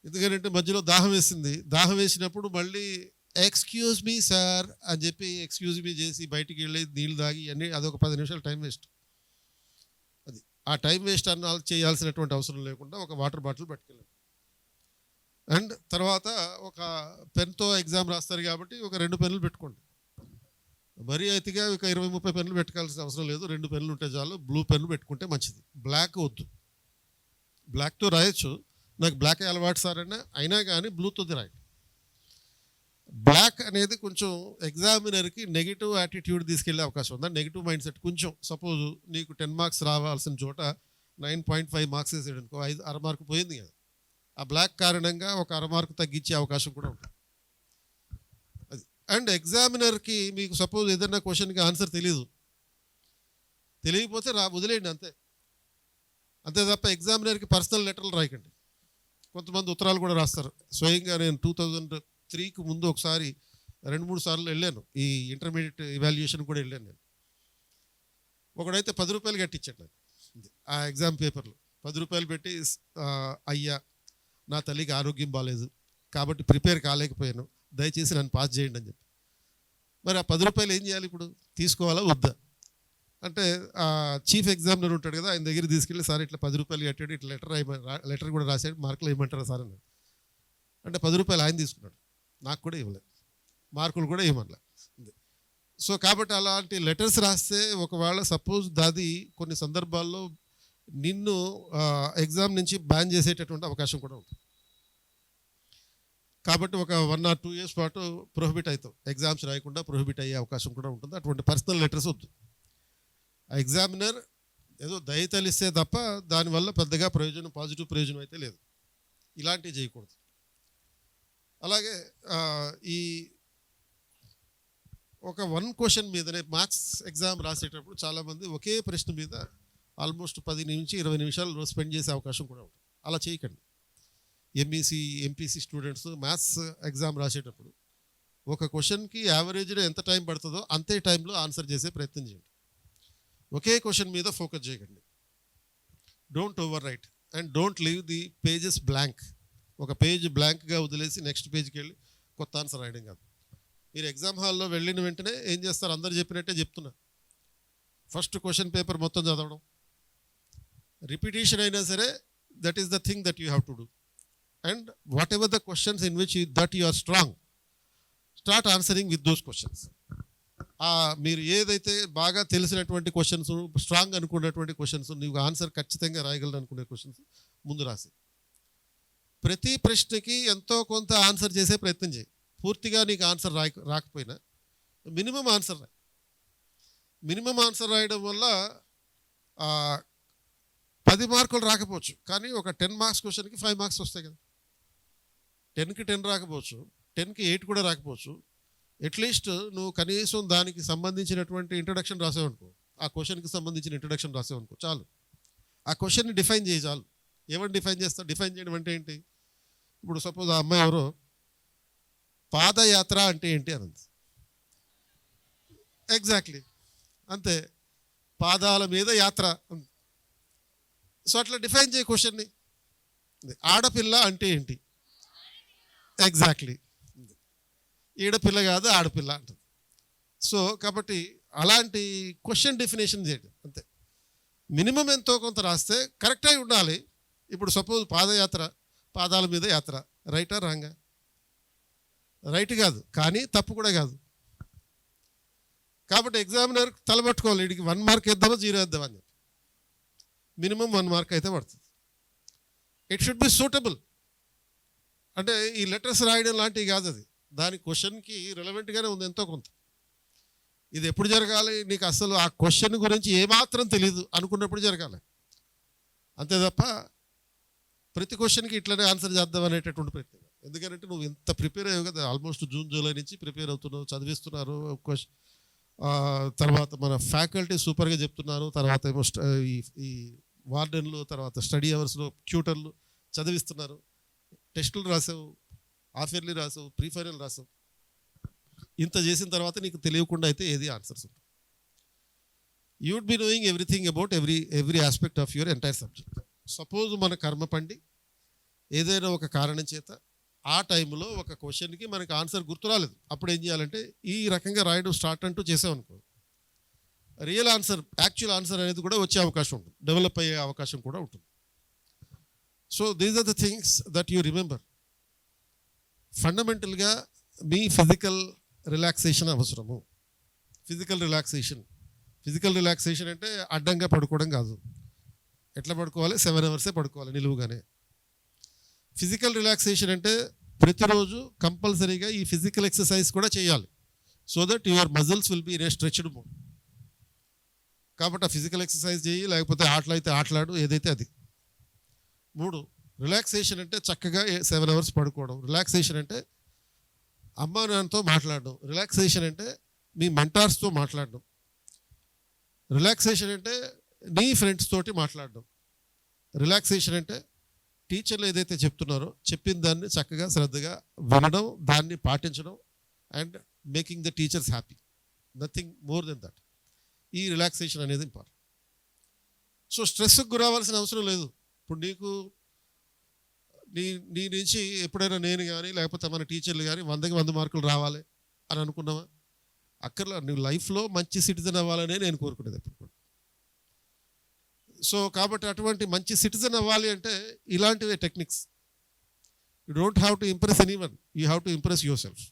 ఎందుకంటే మధ్యలో దాహం వేసింది, దాహం వేసినప్పుడు మళ్ళీ ఎక్స్క్యూజ్ మీ సార్ అని చెప్పి ఎక్స్క్యూజ్ మీ చేసి బయటికి వెళ్ళి నీళ్ళు తాగి అన్నీ అదొక 10 నిమిషాలు టైం వేస్ట్. అది ఆ టైం వేస్ట్ అన్న చేయాల్సినటువంటి అవసరం లేకుండా ఒక వాటర్ బాటిల్ పట్టుకెళ్ళండి. అండ్ తర్వాత ఒక పెన్తో ఎగ్జామ్ రాస్తారు కాబట్టి ఒక 2 పెన్నులు పెట్టుకోండి. మరీ అతిగా ఒక 20-30 పెన్నులు పెట్టుకోవాల్సిన అవసరం లేదు. 2 పెన్నులు ఉంటే చాలు. బ్లూ పెన్ను పెట్టుకుంటే మంచిది. బ్లాక్ వద్దు. బ్లాక్తో రాయొచ్చు, నాకు బ్లాక్ అలవాటు సార్ అయినా కానీ బ్లూతో రాయండి. బ్లాక్ అనేది కొంచెం ఎగ్జామినర్కి నెగిటివ్ యాటిట్యూడ్ తీసుకెళ్లే అవకాశం ఉంది. నెగిటివ్ మైండ్ సెట్ కొంచెం. సపోజ్ నీకు 10 మార్క్స్ రావాల్సిన చోట 9.5 మార్క్స్ వేసాడు అనుకో, 1/2 మార్కు పోయింది కదా. ఆ బ్లాక్ కారణంగా ఒక 1/2 మార్కు తగ్గించే అవకాశం కూడా ఉంటుంది. అది. అండ్ ఎగ్జామినర్కి మీకు సపోజ్ ఏదైనా క్వశ్చన్కి ఆన్సర్ తెలియకపోతే వదిలేయండి అంతే. అంతే తప్ప ఎగ్జామినర్కి పర్సనల్ లెటర్లు రాయకండి. కొంతమంది ఉత్తరాలు కూడా రాస్తారు. స్వయంగా నేను 2003కి ముందు ఒకసారి 2-3 సార్లు వెళ్ళాను. ఈ ఇంటర్మీడియట్ ఇవాల్యుయేషన్ కూడా వెళ్ళాను నేను. ఒకడైతే 10 రూపాయలు కట్టించాడు నాకు ఆ ఎగ్జామ్ పేపర్లు. 10 రూపాయలు పెట్టి అయ్యా నా తల్లికి ఆరోగ్యం బాగాలేదు కాబట్టి ప్రిపేర్ కాలేకపోయాను, దయచేసి నన్ను పాస్ చేయండి అని చెప్పి. మరి ఆ 10 రూపాయలు ఏం చేయాలి ఇప్పుడు? తీసుకోవాలా వద్దా? అంటే చీఫ్ ఎగ్జామినర్ ఉంటాడు కదా, ఆయన దగ్గర తీసుకెళ్ళి సార్ ఇట్లా 10 రూపాయలు కట్టాడు, ఇట్లా లెటర్ కూడా రాశాడు, మార్కులు ఏమంటారా సార్ అన్నాడు. అంటే 10 రూపాయలు ఆయన తీసుకున్నాడు, నాకు కూడా ఇవ్వలేదు, మార్కులు కూడా ఇవ్వమనలే. సో కాబట్టి అలాంటి లెటర్స్ రాస్తే ఒకవేళ సపోజ్ దాది కొన్ని సందర్భాల్లో నిన్ను ఎగ్జామ్ నుంచి బ్యాన్ చేసేటటువంటి అవకాశం కూడా ఉంటుంది. కాబట్టి ఒక 1 or 2 years పాటు ప్రొహిబిట్ అవుతావు, ఎగ్జామ్స్ రాయకుండా ప్రొహిబిట్ అయ్యే అవకాశం కూడా ఉంటుంది. అటువంటి పర్సనల్ లెటర్స్ వద్దు. ఆ ఎగ్జామినర్ ఏదో దయతలిస్తే తప్ప దానివల్ల పెద్దగా ప్రయోజనం, పాజిటివ్ ప్రయోజనం అయితే లేదు. ఇలాంటివి చేయకూడదు. అలాగే ఈ ఒక 1 క్వశ్చన్ మీదనే మ్యాథ్స్ ఎగ్జామ్ రాసేటప్పుడు చాలామంది ఒకే ప్రశ్న మీద ఆల్మోస్ట్ 10 నుంచి 20 నిమిషాలు స్పెండ్ చేసే అవకాశం కూడా ఉంటుంది. అలా చేయకండి. MEC MPC students maths exam రాసేటప్పుడు ఒక క్వశ్చన్కి యావరేజ్లో ఎంత టైం పడుతుందో అంతే టైంలో ఆన్సర్ చేసే ప్రయత్నం చేయండి. ఒకే క్వశ్చన్ మీద ఫోకస్ చేయకండి. Don't over right and don't leave the pages blank. ఒక పేజ్ బ్లాంక్గా వదిలేసి నెక్స్ట్ పేజ్కి వెళ్ళి కొత్త ఆన్సర్ రాయడం కాదు. మీరు ఎగ్జామ్ హాల్లో వెళ్ళిన వెంటనే ఏం చేస్తారు? అందరు చెప్పినట్టే చెప్తున్నా. ఫస్ట్ క్వశ్చన్ పేపర్ మొత్తం చదవడం, రిపిటేషన్ అయినా సరే that is the thing that you have to do. And whatever the questions in which that you are strong, start answering with those questions. మీరు ఏదైతే బాగా తెలిసినటువంటి క్వశ్చన్స్, స్ట్రాంగ్ అనుకున్నటువంటి questions, నీకు ఆన్సర్ ఖచ్చితంగా రాయగలరు అనుకునే క్వశ్చన్స్ ముందు రాసి ప్రతి ప్రశ్నకి ఎంతో కొంత ఆన్సర్ చేసే ప్రయత్నం చేయి. పూర్తిగా నీకు ఆన్సర్ రాకపోయినా మినిమం ఆన్సర్ రాయి. మినిమం ఆన్సర్ రాయడం వల్ల 10 మార్కులు రాకపోవచ్చు, కానీ ఒక 10 మార్క్స్ క్వశ్చన్కి 5 మార్క్స్ వస్తాయి కదా. 10కి 10 రాకపోవచ్చు, 10కి 8 కూడా రాకపోవచ్చు. అట్లీస్ట్ నువ్వు కనీసం దానికి సంబంధించినటువంటి ఇంట్రడక్షన్ రాసావనుకో, ఆ క్వశ్చన్కి సంబంధించిన ఇంట్రడక్షన్ రాసావనుకో చాలు. ఆ క్వశ్చన్ని డిఫైన్ చేయి చాలు. ఏమని డిఫైన్ చేస్తా? డిఫైన్ చేయడం అంటే ఏంటి? ఇప్పుడు సపోజ్ ఆ అమ్మాయి ఎవరో పాదయాత్ర అంటే ఏంటి అనంది. ఎగ్జాక్ట్లీ అంతే, పాదాల మీద యాత్ర. సో అట్లా డిఫైన్ చేయ క్వశ్చన్ని. ఆడపిల్ల అంటే ఏంటి? ఎగ్జాక్ట్లీ, ఈడపిల్ల కాదు ఆడపిల్ల అంటుంది. సో కాబట్టి అలాంటి క్వశ్చన్ డెఫినేషన్ చేయడం అంతే. మినిమం ఎంతో కొంత రాస్తే కరెక్ట్ అయి ఉండాలి. ఇప్పుడు సపోజ్ పాదయాత్ర, పాదాల మీద యాత్ర, రైటా రాంగా? రైట్ కాదు, కానీ తప్పు కూడా కాదు. కాబట్టి ఎగ్జామినర్ తలబట్టుకోవాలి, వీడికి 1 మార్క్ వేద్దామా 0 వేద్దామా అని చెప్పి. మినిమం 1 మార్క్ అయితే పడుతుంది. It should be suitable. అంటే ఈ లెటర్స్ రాయడం లాంటివి కాదు అది. దాని క్వశ్చన్కి రిలవెంట్గానే ఉంది ఎంతో కొంత. ఇది ఎప్పుడు జరగాలి, నీకు అసలు ఆ క్వశ్చన్ గురించి ఏమాత్రం తెలియదు అనుకున్నప్పుడు జరగాలి. అంతే తప్ప ప్రతి క్వశ్చన్కి ఇట్లనే ఆన్సర్ చేద్దాం అనేటటువంటి ప్రయత్నం. ఎందుకంటే నువ్వు ఇంత ప్రిపేర్ అయ్యావు కదా, ఆల్మోస్ట్ జూన్ జూలై నుంచి ప్రిపేర్ అవుతున్నావు, చదివిస్తున్నారు. తర్వాత మన ఫ్యాకల్టీ సూపర్గా చెప్తున్నారు. తర్వాత ఏమో ఈ వార్డెన్లు, తర్వాత స్టడీ అవర్స్లో ట్యూటర్లు చదివిస్తున్నారు. టెస్టులు రాసావు, హాఫ్ ఇయర్లీ రాసావు, ప్రీ ఫైనల్ రాసావు. ఇంత చేసిన తర్వాత నీకు తెలియకుండా అయితే ఏది ఆన్సర్స్ ఉంటుంది. You would be knowing everything about every aspect of your entire subject. Suppose మన కర్మ పండి ఏదైనా ఒక కారణం చేత ఆ టైంలో ఒక క్వశ్చన్కి మనకి ఆన్సర్ గుర్తు రాలేదు. అప్పుడు ఏం చేయాలంటే ఈ రకంగా రాయడం స్టార్ట్ అంటూ చేసామనుకో, రియల్ ఆన్సర్, యాక్చువల్ ఆన్సర్ అనేది కూడా వచ్చే అవకాశం ఉంటుంది, డెవలప్ అయ్యే అవకాశం కూడా ఉంటుంది. So these are the things that you remember. ఫండమెంటల్గా మీ ఫిజికల్ రిలాక్సేషన్ అవసరము. ఫిజికల్ రిలాక్సేషన్ అంటే అడ్డంగా పడుకోవడం కాదు. ఎట్లా పడుకోవాలి? 7 hours పడుకోవాలి నిలువుగానే. ఫిజికల్ రిలాక్సేషన్ అంటే ప్రతిరోజు కంపల్సరీగా ఈ ఫిజికల్ ఎక్సర్సైజ్ కూడా చేయాలి. So that your muscles will be in a stretched mode. కాబట్టి ఆ ఫిజికల్ ఎక్సర్సైజ్ చేయి, లేకపోతే ఆటలు అయితే ఆటలాడు, ఏదైతే అది. 3, రిలాక్సేషన్ అంటే చక్కగా 7 hours పడుకోవడం. రిలాక్సేషన్ అంటే అమ్మా నాన్నతో మాట్లాడడం. రిలాక్సేషన్ అంటే మీ మెంటార్స్తో మాట్లాడడం. రిలాక్సేషన్ అంటే నీ ఫ్రెండ్స్ తోటి మాట్లాడడం. రిలాక్సేషన్ అంటే టీచర్లు ఏదైతే చెప్తున్నారో చెప్పిన దాన్ని చక్కగా శ్రద్ధగా వినడం, దాన్ని పాటించడం, and making the teachers happy. Nothing more than that. ఈ రిలాక్సేషన్ అనేది ఇంపార్టెంట్. సో స్ట్రెస్కి గురవ్వాల్సిన అవసరం లేదు. ఇప్పుడు నీకు నీ నుంచి ఎప్పుడైనా నేను కానీ లేకపోతే మన టీచర్లు కానీ 100కి 100 మార్కులు రావాలి అని అనుకున్నావా? అక్కర్లా. నువ్వు లైఫ్లో మంచి సిటిజన్ అవ్వాలనే నేను కోరుకునేది ఎప్పుడు కూడా. సో కాబట్టి అటువంటి మంచి సిటిజన్ అవ్వాలి అంటే ఇలాంటివే techniques. You don't have to impress anyone, you have to impress yourself.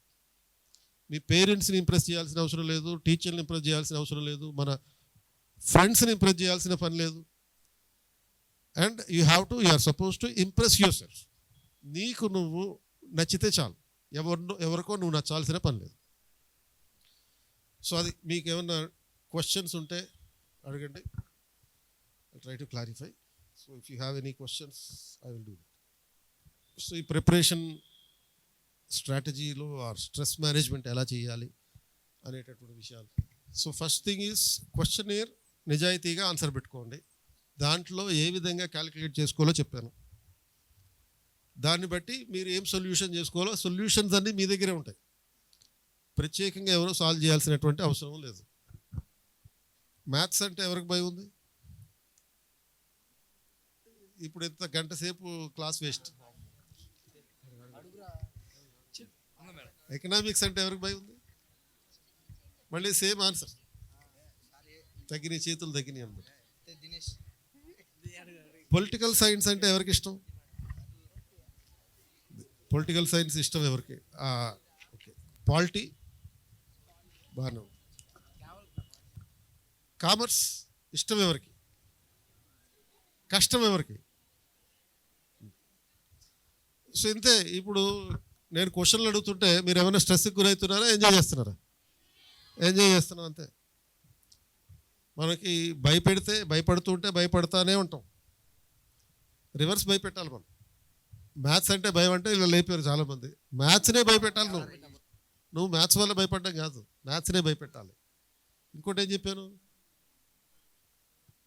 మీ పేరెంట్స్ని ఇంప్రెస్ చేయాల్సిన అవసరం లేదు, టీచర్ని ఇంప్రెస్ చేయాల్సిన అవసరం లేదు, మన ఫ్రెండ్స్ని ఇంప్రెస్ చేయాల్సిన పని లేదు. And you are suppose to impress yourself. నీకు నువ్వు నచ్చితే చాలు, ఎవరికో నువ్వు నచ్చాల్సిన పని లేదు. సో అది మీకు ఏమన్నా క్వశ్చన్స్ ఉంటే అడగండి. I'll try to clarify. So if you have any questions, I will do that. So ఈ ప్రిపరేషన్ స్ట్రాటజీలో ఆర్ స్ట్రెస్ మేనేజ్మెంట్ ఎలా చేయాలి అనేటటువంటి విషయాలు. So first thing is questionnaire నిజాయితీగా ఆన్సర్ పెట్టుకోండి. దాంట్లో ఏ విధంగా క్యాలిక్యులేట్ చేసుకోవాలో చెప్పాను. దాన్ని బట్టి మీరు ఏం సొల్యూషన్ చేసుకోవాలో సొల్యూషన్స్ అన్నీ మీ దగ్గరే ఉంటాయి. ప్రత్యేకంగా ఎవరో సాల్వ్ చేయాల్సినటువంటి అవసరం లేదు. మ్యాథ్స్ అంటే ఎవరికి భయం ఉంది? ఇప్పుడు ఎంత గంట సేపు క్లాస్ వేస్ట్. ఎకనామిక్స్ అంటే ఎవరికి భయం ఉంది? మళ్ళీ సేమ్ ఆన్సర్. తగ్గినాయి, చేతులు తగ్గినాయి అన్నమాట. పొలిటికల్ సైన్స్ అంటే ఎవరికి ఇష్టం? పొలిటికల్ సైన్స్ ఇష్టం ఎవరికి? ఓకే, పాలిటీ బాగానే. కామర్స్ ఇష్టం ఎవరికి? కష్టం ఎవరికి? సో ఇంతే. ఇప్పుడు నేను క్వశ్చన్లు అడుగుతుంటే మీరు ఏమైనా స్ట్రెస్కి గురవుతున్నారా, ఎంజాయ్ చేస్తున్నారా? ఎంజాయ్ చేస్తున్నాం అంతే. మనకి భయపడుతుంటే భయపడతానే ఉంటాం. రివర్స్ భయపెట్టాలి మనం. మ్యాథ్స్ అంటే భయం అంటే ఇలా లేపారు చాలామంది. మ్యాథ్స్నే భయపెట్టాలి. నువ్వు మ్యాథ్స్ వల్ల భయపడ్డం కాదు, మ్యాథ్స్నే భయపెట్టాలి. ఇంకోటి ఏం చెప్పాను?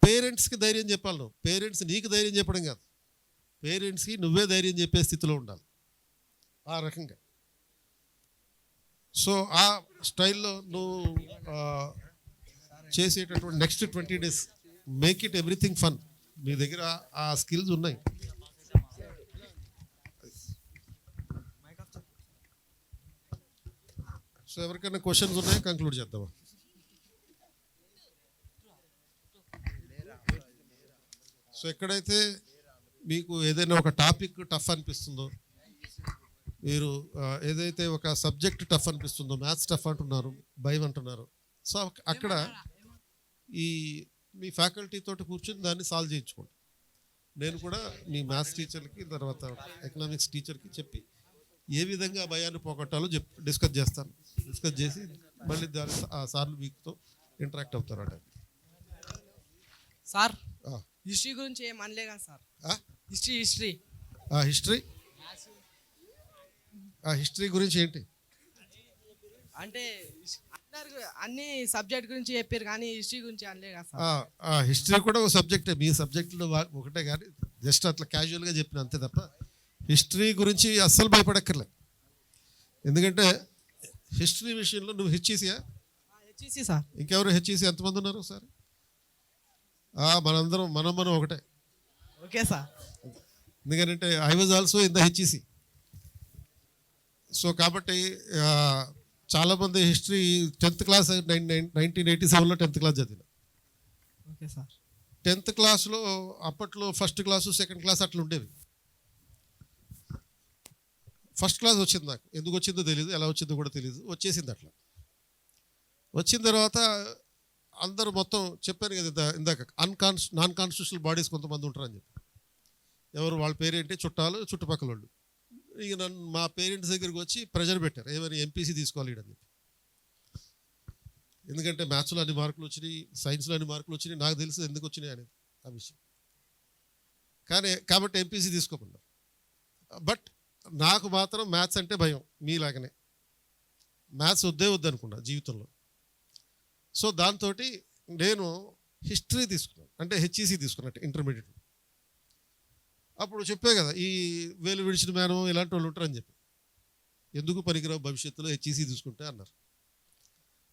పేరెంట్స్కి ధైర్యం చెప్పాలి. నువ్వు పేరెంట్స్ నీకు ధైర్యం చెప్పడం కాదు, పేరెంట్స్కి నువ్వే ధైర్యం చెప్పే స్థితిలో ఉండాలి. ఆ రకంగా. సో ఆ స్టైల్లో నువ్వు చేసేటటువంటి next 20 days make it everything fun. మీ దగ్గర ఆ స్కిల్స్ ఉన్నాయి. సో ఎవరికైనా క్వశ్చన్స్ ఉన్నాయో కంక్లూడ్ చేద్దామా? సో ఎక్కడైతే మీకు ఏదైనా ఒక టాపిక్ టఫ్ అనిపిస్తుందో, మీరు ఏదైతే ఒక సబ్జెక్ట్ టఫ్ అనిపిస్తుందో, మ్యాథ్స్ టఫ్ అంటున్నారు, భయం అంటున్నారు, సో అక్కడ ఈ మీ ఫ్యాకల్టీ తోటి కూర్చొని దాన్ని సాల్వ్ చేయించుకోండి. నేను కూడా మీ మ్యాథ్స్ టీచర్కి, తర్వాత ఎకనామిక్స్ టీచర్కి చెప్పి ఏ విధంగా భయాన్ని పోగొట్టాలో డిస్కస్ చేస్తాను. డిస్కస్ చేసి మళ్ళీ దాని ఆ సార్లు మీతో ఇంటరాక్ట్ అవుతారట.
సార్
ఆ,
హిస్టరీ గురించి ఏం అనలే కదా సార్.
ఆ?
హిస్టరీ
ఆ హిస్టరీ గురించి ఏంటి?
అంటే అన్ని సబ్జెక్ట్ గురించి చెప్పారు కానీ హిస్టరీ గురించి అనలే కదా సార్.
హిస్టరీ కూడా ఒక సబ్జెక్టే, మీ సబ్జెక్టులో ఒకటే, కానీ జస్ట్ అట్లా క్యాజువల్గా చెప్పిన అంతే తప్ప హిస్టరీ గురించి అస్సలు భయపడక్కర్లే. ఎందుకంటే హిస్టరీ విషయంలో నువ్వు హెచ్ఈసీయా?
HEC sir.
ఇంకెవరు హెచ్ఈసీ ఎంతమంది ఉన్నారు ఒకసారి? మనందరం మనం ఒకటే.
Okay sir.
ఎందుకంటే I was also in the HEC. So కాబట్టి చాలామంది హిస్టరీ 10th క్లాస్ 1987లో 10th క్లాస్ చదివిన.
Okay sir.
10th క్లాస్లో అప్పట్లో ఫస్ట్ క్లాసు సెకండ్ క్లాస్ అట్లా ఉండేవి. ఫస్ట్ క్లాస్ వచ్చింది నాకు, ఎందుకు వచ్చిందో తెలియదు, ఎలా వచ్చిందో కూడా తెలియదు, వచ్చేసింది అట్లా. వచ్చిన తర్వాత అందరూ మొత్తం చెప్పాను కదా ఇందాక, నాన్ కాన్స్టిట్యూషనల్ బాడీస్ కొంతమంది ఉంటారని చెప్పి. ఎవరు వాళ్ళ పేరేంటి, చుట్టాలు చుట్టుపక్కల వాళ్ళు. ఇక నన్ను మా పేరెంట్స్ దగ్గరికి వచ్చి ప్రెజర్ పెట్టారు, ఏమని ఎంపీసీ తీసుకోవాలి అని చెప్పి. ఎందుకంటే మ్యాథ్స్లో అన్ని మార్కులు వచ్చినాయి, సైన్స్లో అన్ని మార్కులు వచ్చినాయి, నాకు తెలుసు ఎందుకు వచ్చినాయి అనేది ఆ విషయం. కాబట్టి ఎంపీసీ తీసుకోమన్నారు. బట్ నాకు మాత్రం మ్యాథ్స్ అంటే భయం, మీలాగనే మ్యాథ్స్ వద్దనుకున్నా జీవితంలో. సో దాంతో నేను హిస్టరీ తీసుకున్నాను, అంటే హెచ్ఈసీ తీసుకున్నట్టు ఇంటర్మీడియట్. అప్పుడు చెప్పే కదా ఈ వేలు విడిచిన మేనం ఇలాంటి వాళ్ళు ఉంటారని చెప్పి. ఎందుకు పనికిరావు భవిష్యత్తులో హెచ్ఈసీ తీసుకుంటే అన్నారు.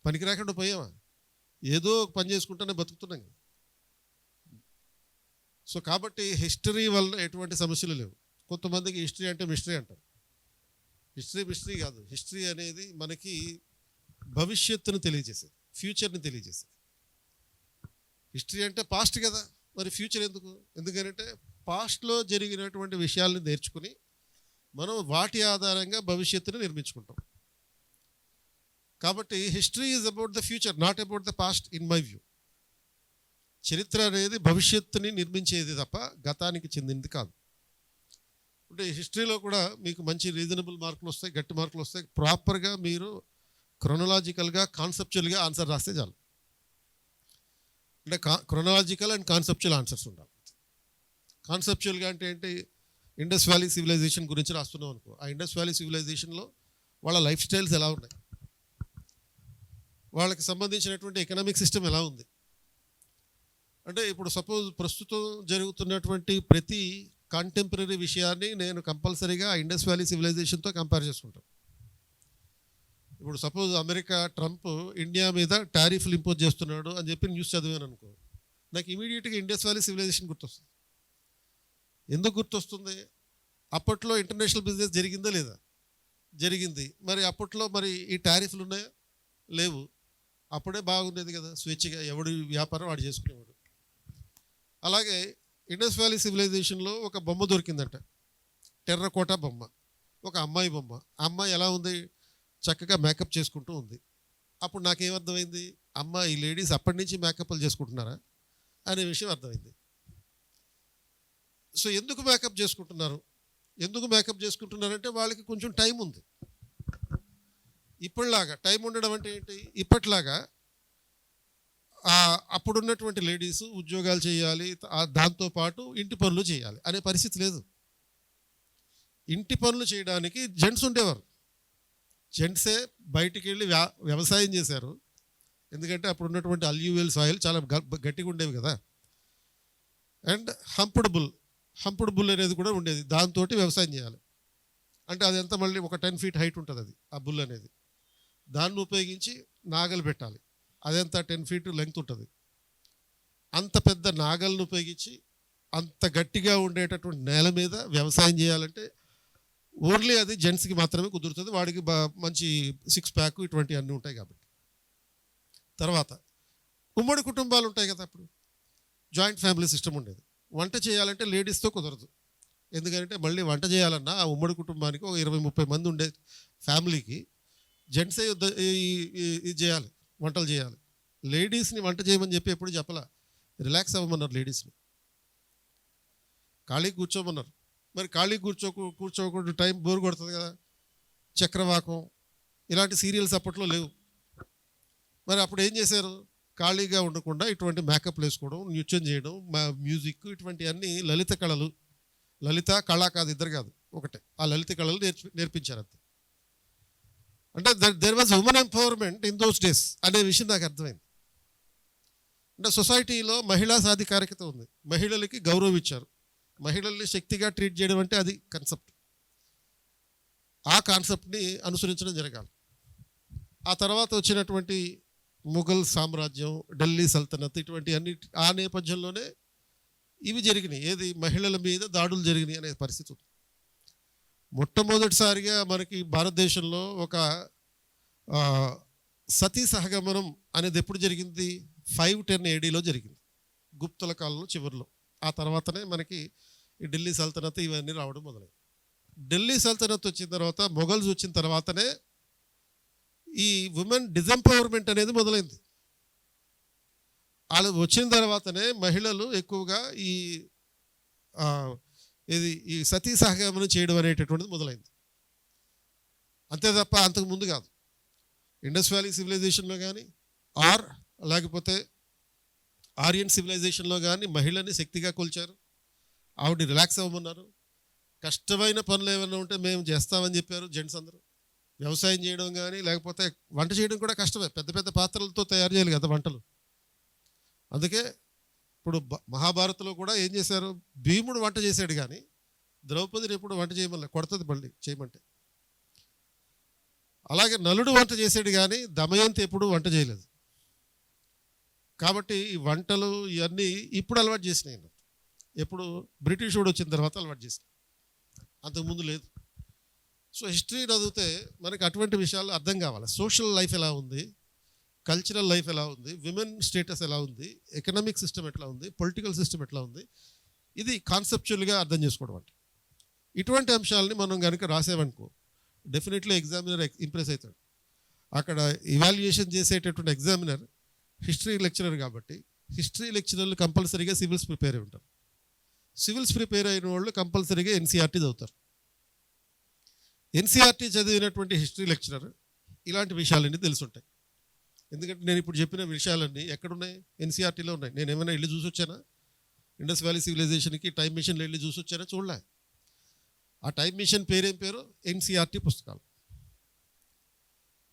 పనికి రాకుండా పోయామా? ఏదో ఒక పని చేసుకుంటూనే బతుకుతున్నాం కదా. సో కాబట్టి హిస్టరీ వల్ల ఎటువంటి సమస్యలు లేవు. కొంతమందికి హిస్టరీ అంటే మిస్టరీ అంటారు. మిస్టరీ కాదు. హిస్టరీ అనేది మనకి భవిష్యత్తును తెలియజేసేది, ఫ్యూచర్ని తెలియజేసేది. హిస్టరీ అంటే పాస్ట్ కదా, మరి ఫ్యూచర్ ఎందుకు? ఎందుకంటే పాస్ట్లో జరిగినటువంటి విషయాల్ని నేర్చుకుని మనం వాటి ఆధారంగా భవిష్యత్తుని నిర్మించుకుంటాం. కాబట్టి history is about the future, not about the past in my view. చరిత్ర అనేది భవిష్యత్తుని నిర్మించేది తప్ప గతానికి చెందింది కాదు. అంటే హిస్టరీలో కూడా మీకు మంచి రీజనబుల్ మార్కులు వస్తాయి, గట్టి మార్కులు వస్తాయి. ప్రాపర్గా మీరు క్రొనలాజికల్గా కాన్సెప్చువల్గా ఆన్సర్ రాస్తే చాలు. అంటే క్రొనలాజికల్ అండ్ కాన్సెప్చువల్ ఆన్సర్స్ ఉండాలి. కాన్సెప్చువల్గా అంటే ఏంటి? ఇండస్ వ్యాలీ సివిలైజేషన్ గురించి రాస్తున్నాం అనుకో, ఆ ఇండస్ వ్యాలీ సివిలైజేషన్లో వాళ్ళ లైఫ్ స్టైల్స్ ఎలా ఉన్నాయి, వాళ్ళకి సంబంధించినటువంటి ఎకనామిక్ సిస్టమ్ ఎలా ఉంది. అంటే ఇప్పుడు సపోజ్ ప్రస్తుతం జరుగుతున్నటువంటి ప్రతి కాంటెంపరీ విషయాన్ని నేను కంపల్సరీగా ఇండస్ వ్యాలీ సివిలైజేషన్తో కంపేర్ చేసుకుంటాను. ఇప్పుడు సపోజ్ అమెరికా ట్రంప్ ఇండియా మీద టారిఫ్లు ఇంపోజ్ చేస్తున్నాడు అని చెప్పి న్యూస్ చదివాను అనుకో, నాకు ఇమీడియట్గా ఇండస్ వ్యాలీ సివిలైజేషన్ గుర్తొస్తుంది. ఎందుకు గుర్తొస్తుంది? అప్పట్లో ఇంటర్నేషనల్ బిజినెస్ జరిగిందా లేదా? జరిగింది. మరి అప్పట్లో మరి ఈ టారిఫ్లు ఉన్నాయా? లేవు. అప్పుడే బాగుండేది కదా, స్వేచ్ఛగా ఎవడి వ్యాపారం వాడు చేసుకునేవాడు. అలాగే ఇండస్ వ్యాలీ సివిలైజేషన్లో ఒక బొమ్మ దొరికిందంట, టెర్రకోట బొమ్మ, ఒక అమ్మాయి బొమ్మ. ఆ అమ్మాయి ఎలా ఉంది? చక్కగా మేకప్ చేసుకుంటూ ఉంది. అప్పుడు నాకేమర్థమైంది? అమ్మ ఈ లేడీస్ అప్పటి నుంచి మేకప్లు చేసుకుంటున్నారా అనే విషయం అర్థమైంది. సో ఎందుకు మేకప్ చేసుకుంటున్నారు? ఎందుకు మేకప్ చేసుకుంటున్నారంటే వాళ్ళకి కొంచెం టైం ఉంది. ఇప్పటిలాగా టైం ఉండడం అంటే ఏంటి? ఇప్పట్లాగా అప్పుడున్నటువంటి లేడీస్ ఉద్యోగాలు చేయాలి, దాంతోపాటు ఇంటి పనులు చేయాలి అనే పరిస్థితి లేదు. ఇంటి పనులు చేయడానికి జెంట్స్ ఉండేవారు. జెంట్సే బయటికి వెళ్ళి వ్యవసాయం చేశారు. ఎందుకంటే అప్పుడు ఉన్నటువంటి అల్యూవియల్ సాయిల్ చాలా గట్టిగా ఉండేవి కదా. అండ్ హంప్డ్ బుల్ అనేది కూడా ఉండేది, దాంతో వ్యవసాయం చేయాలి. అంటే అది ఎంత మళ్ళీ ఒక 10 feet హైట్ ఉంటుంది అది, ఆ బుల్ అనేది. దాన్ని ఉపయోగించి నాగలు పెట్టాలి, అదెంత 10 feet లెంగ్త్ ఉంటుంది. అంత పెద్ద నాగలను ఉపయోగించి అంత గట్టిగా ఉండేటటువంటి నేల మీద వ్యవసాయం చేయాలంటే ఓన్లీ అది జెంట్స్కి మాత్రమే కుదురుతుంది. వాడికి మంచి 6 pack ఇటువంటి అన్నీ ఉంటాయి కాబట్టి. తర్వాత ఉమ్మడి కుటుంబాలు ఉంటాయి కదా, అప్పుడు జాయింట్ ఫ్యామిలీ సిస్టమ్ ఉండేది. వంట చేయాలంటే లేడీస్తో కుదరదు. ఎందుకంటే మళ్ళీ వంట చేయాలన్నా ఆ ఉమ్మడి కుటుంబానికి ఒక 20-30 మంది ఉండే ఫ్యామిలీకి జెంట్సే ఇది చేయాలి, వంటలు చేయాలి. లేడీస్ని వంట చేయమని చెప్పి ఎప్పుడు చెప్పలా, రిలాక్స్ అవ్వమన్నారు లేడీస్ని, ఖాళీ కూర్చోమన్నారు. మరి ఖాళీ కూర్చోకుండా టైం బోర్ కొడుతుంది కదా, చక్రవాకం ఇలాంటి సీరియల్స్ అప్పట్లో లేవు. మరి అప్పుడు ఏం చేశారు? ఖాళీగా ఉండకుండా ఇటువంటి మేకప్ వేసుకోవడం, నృత్యం చేయడం, మ్యూజిక్, ఇటువంటివన్నీ లలిత కళలు. లలిత కళ కాదు, ఇద్దరు కాదు, ఒకటే. ఆ లలిత కళలు నేర్పించారు అంతే. అంటే there was women empowerment in those days అనే విషయం నాకు అర్థమైంది. అంటే సొసైటీలో మహిళా సాధికారికత ఉంది, మహిళలకి గౌరవం ఇచ్చారు, మహిళల్ని శక్తిగా ట్రీట్ చేయడం అంటే అది కాన్సెప్ట్. ఆ కాన్సెప్ట్ని అనుసరించడం జరగాలి. ఆ తర్వాత వచ్చినటువంటి ముఘల్ సామ్రాజ్యం, ఢిల్లీ సల్తనత్, ఇటువంటి అన్ని ఆ నేపథ్యంలోనే ఇవి జరిగినాయి. ఏది? మహిళల మీద దాడులు జరిగినాయి అనే పరిస్థితి ఉంది. మొట్టమొదటిసారిగా మనకి భారతదేశంలో ఒక సతీ సహగమనం అనేది ఎప్పుడు జరిగింది? 510 ADలో జరిగింది, గుప్తుల కాలంలో చివరిలో. ఆ తర్వాతనే మనకి ఈ ఢిల్లీ సల్తనత్ ఇవన్నీ రావడం మొదలైంది. ఢిల్లీ సల్తనత్ వచ్చిన తర్వాత, మొఘల్స్ వచ్చిన తర్వాతనే ఈ ఉమెన్ డిజెంపవర్మెంట్ అనేది మొదలైంది. వాళ్ళు వచ్చిన తర్వాతనే మహిళలు ఎక్కువగా ఈ సతీ సహగమనం చేయడం అనేటటువంటిది మొదలైంది. అంతే తప్ప అంతకు ముందు కాదు. ఇండస్ వ్యాలీ సివిలైజేషన్లో కానీ లేకపోతే ఆరియన్ సివిలైజేషన్లో కానీ మహిళని శక్తిగా కొల్చారు. ఆవిడ రిలాక్స్ అవ్వమన్నారు. కష్టమైన పనులు ఏమైనా ఉంటే మేము చేస్తామని చెప్పారు జెంట్స్ అందరూ. వ్యవసాయం చేయడం కానీ, లేకపోతే వంట చేయడం కూడా కష్టమే, పెద్ద పెద్ద పాత్రలతో తయారు చేయాలి కదా వంటలు. అందుకే ఇప్పుడు మహాభారత్లో కూడా ఏం చేశారు? భీముడు వంట చేశాడు కానీ ద్రౌపదిని ఎప్పుడు వంట చేయమని కొడుతుంది మళ్ళీ చేయమంటే. అలాగే నలుడు వంట చేశాడు కానీ దమయంతి ఎప్పుడు వంట చేయలేదు. కాబట్టి ఈ వంటలు ఇవన్నీ ఇప్పుడు అలవాటు చేసినాయి. ఎప్పుడు? బ్రిటిష్ వాడు వచ్చిన తర్వాత అలవాటు చేసినాయి, అంతకుముందు లేదు. సో హిస్టరీ చదివితే మనకి అటువంటి విషయాలు అర్థం కావాలి. సోషల్ లైఫ్ ఎలా ఉంది, కల్చరల్ లైఫ్ ఎలా ఉంది, విమెన్ స్టేటస్ ఎలా ఉంది, ఎకనామిక్ సిస్టమ్ ఎట్లా ఉంది, పొలిటికల్ సిస్టమ్ ఎట్లా ఉంది, ఇది కాన్సెప్చువల్గా అర్థం చేసుకోవడం. అంటే ఇటువంటి అంశాలని మనం కనుక రాసేవనుకో డెఫినెట్లీ ఎగ్జామినర్ ఇంప్రెస్ అవుతాడు. అక్కడ ఇవాల్యుయేషన్ చేసేటటువంటి ఎగ్జామినర్ హిస్టరీ లెక్చరర్ కాబట్టి హిస్టరీ లెక్చరర్లు కంపల్సరీగా సివిల్స్ ప్రిపేర్ అయి ఉంటారు. సివిల్స్ ప్రిపేర్ అయిన వాళ్ళు కంపల్సరీగా ఎన్సీఆర్టీ చదువుతారు. ఎన్సీఆర్టీ చదివినటువంటి హిస్టరీ లెక్చరర్ ఇలాంటి విషయాలన్నీ తెలుసుంటాయి. ఎందుకంటే నేను ఇప్పుడు చెప్పిన విషయాలన్నీ ఎక్కడున్నాయి? ఎన్సీఆర్టీలో ఉన్నాయి. నేను ఏమైనా వెళ్ళి చూసి వచ్చానా? ఇండస్ వ్యాలీ సివిలైజేషన్కి టైం మిషన్లో వెళ్ళి చూసి వచ్చానా? చూడలే. ఆ టైం మిషన్ పేరేం పేరు? ఎన్సీఆర్టీ పుస్తకాలు.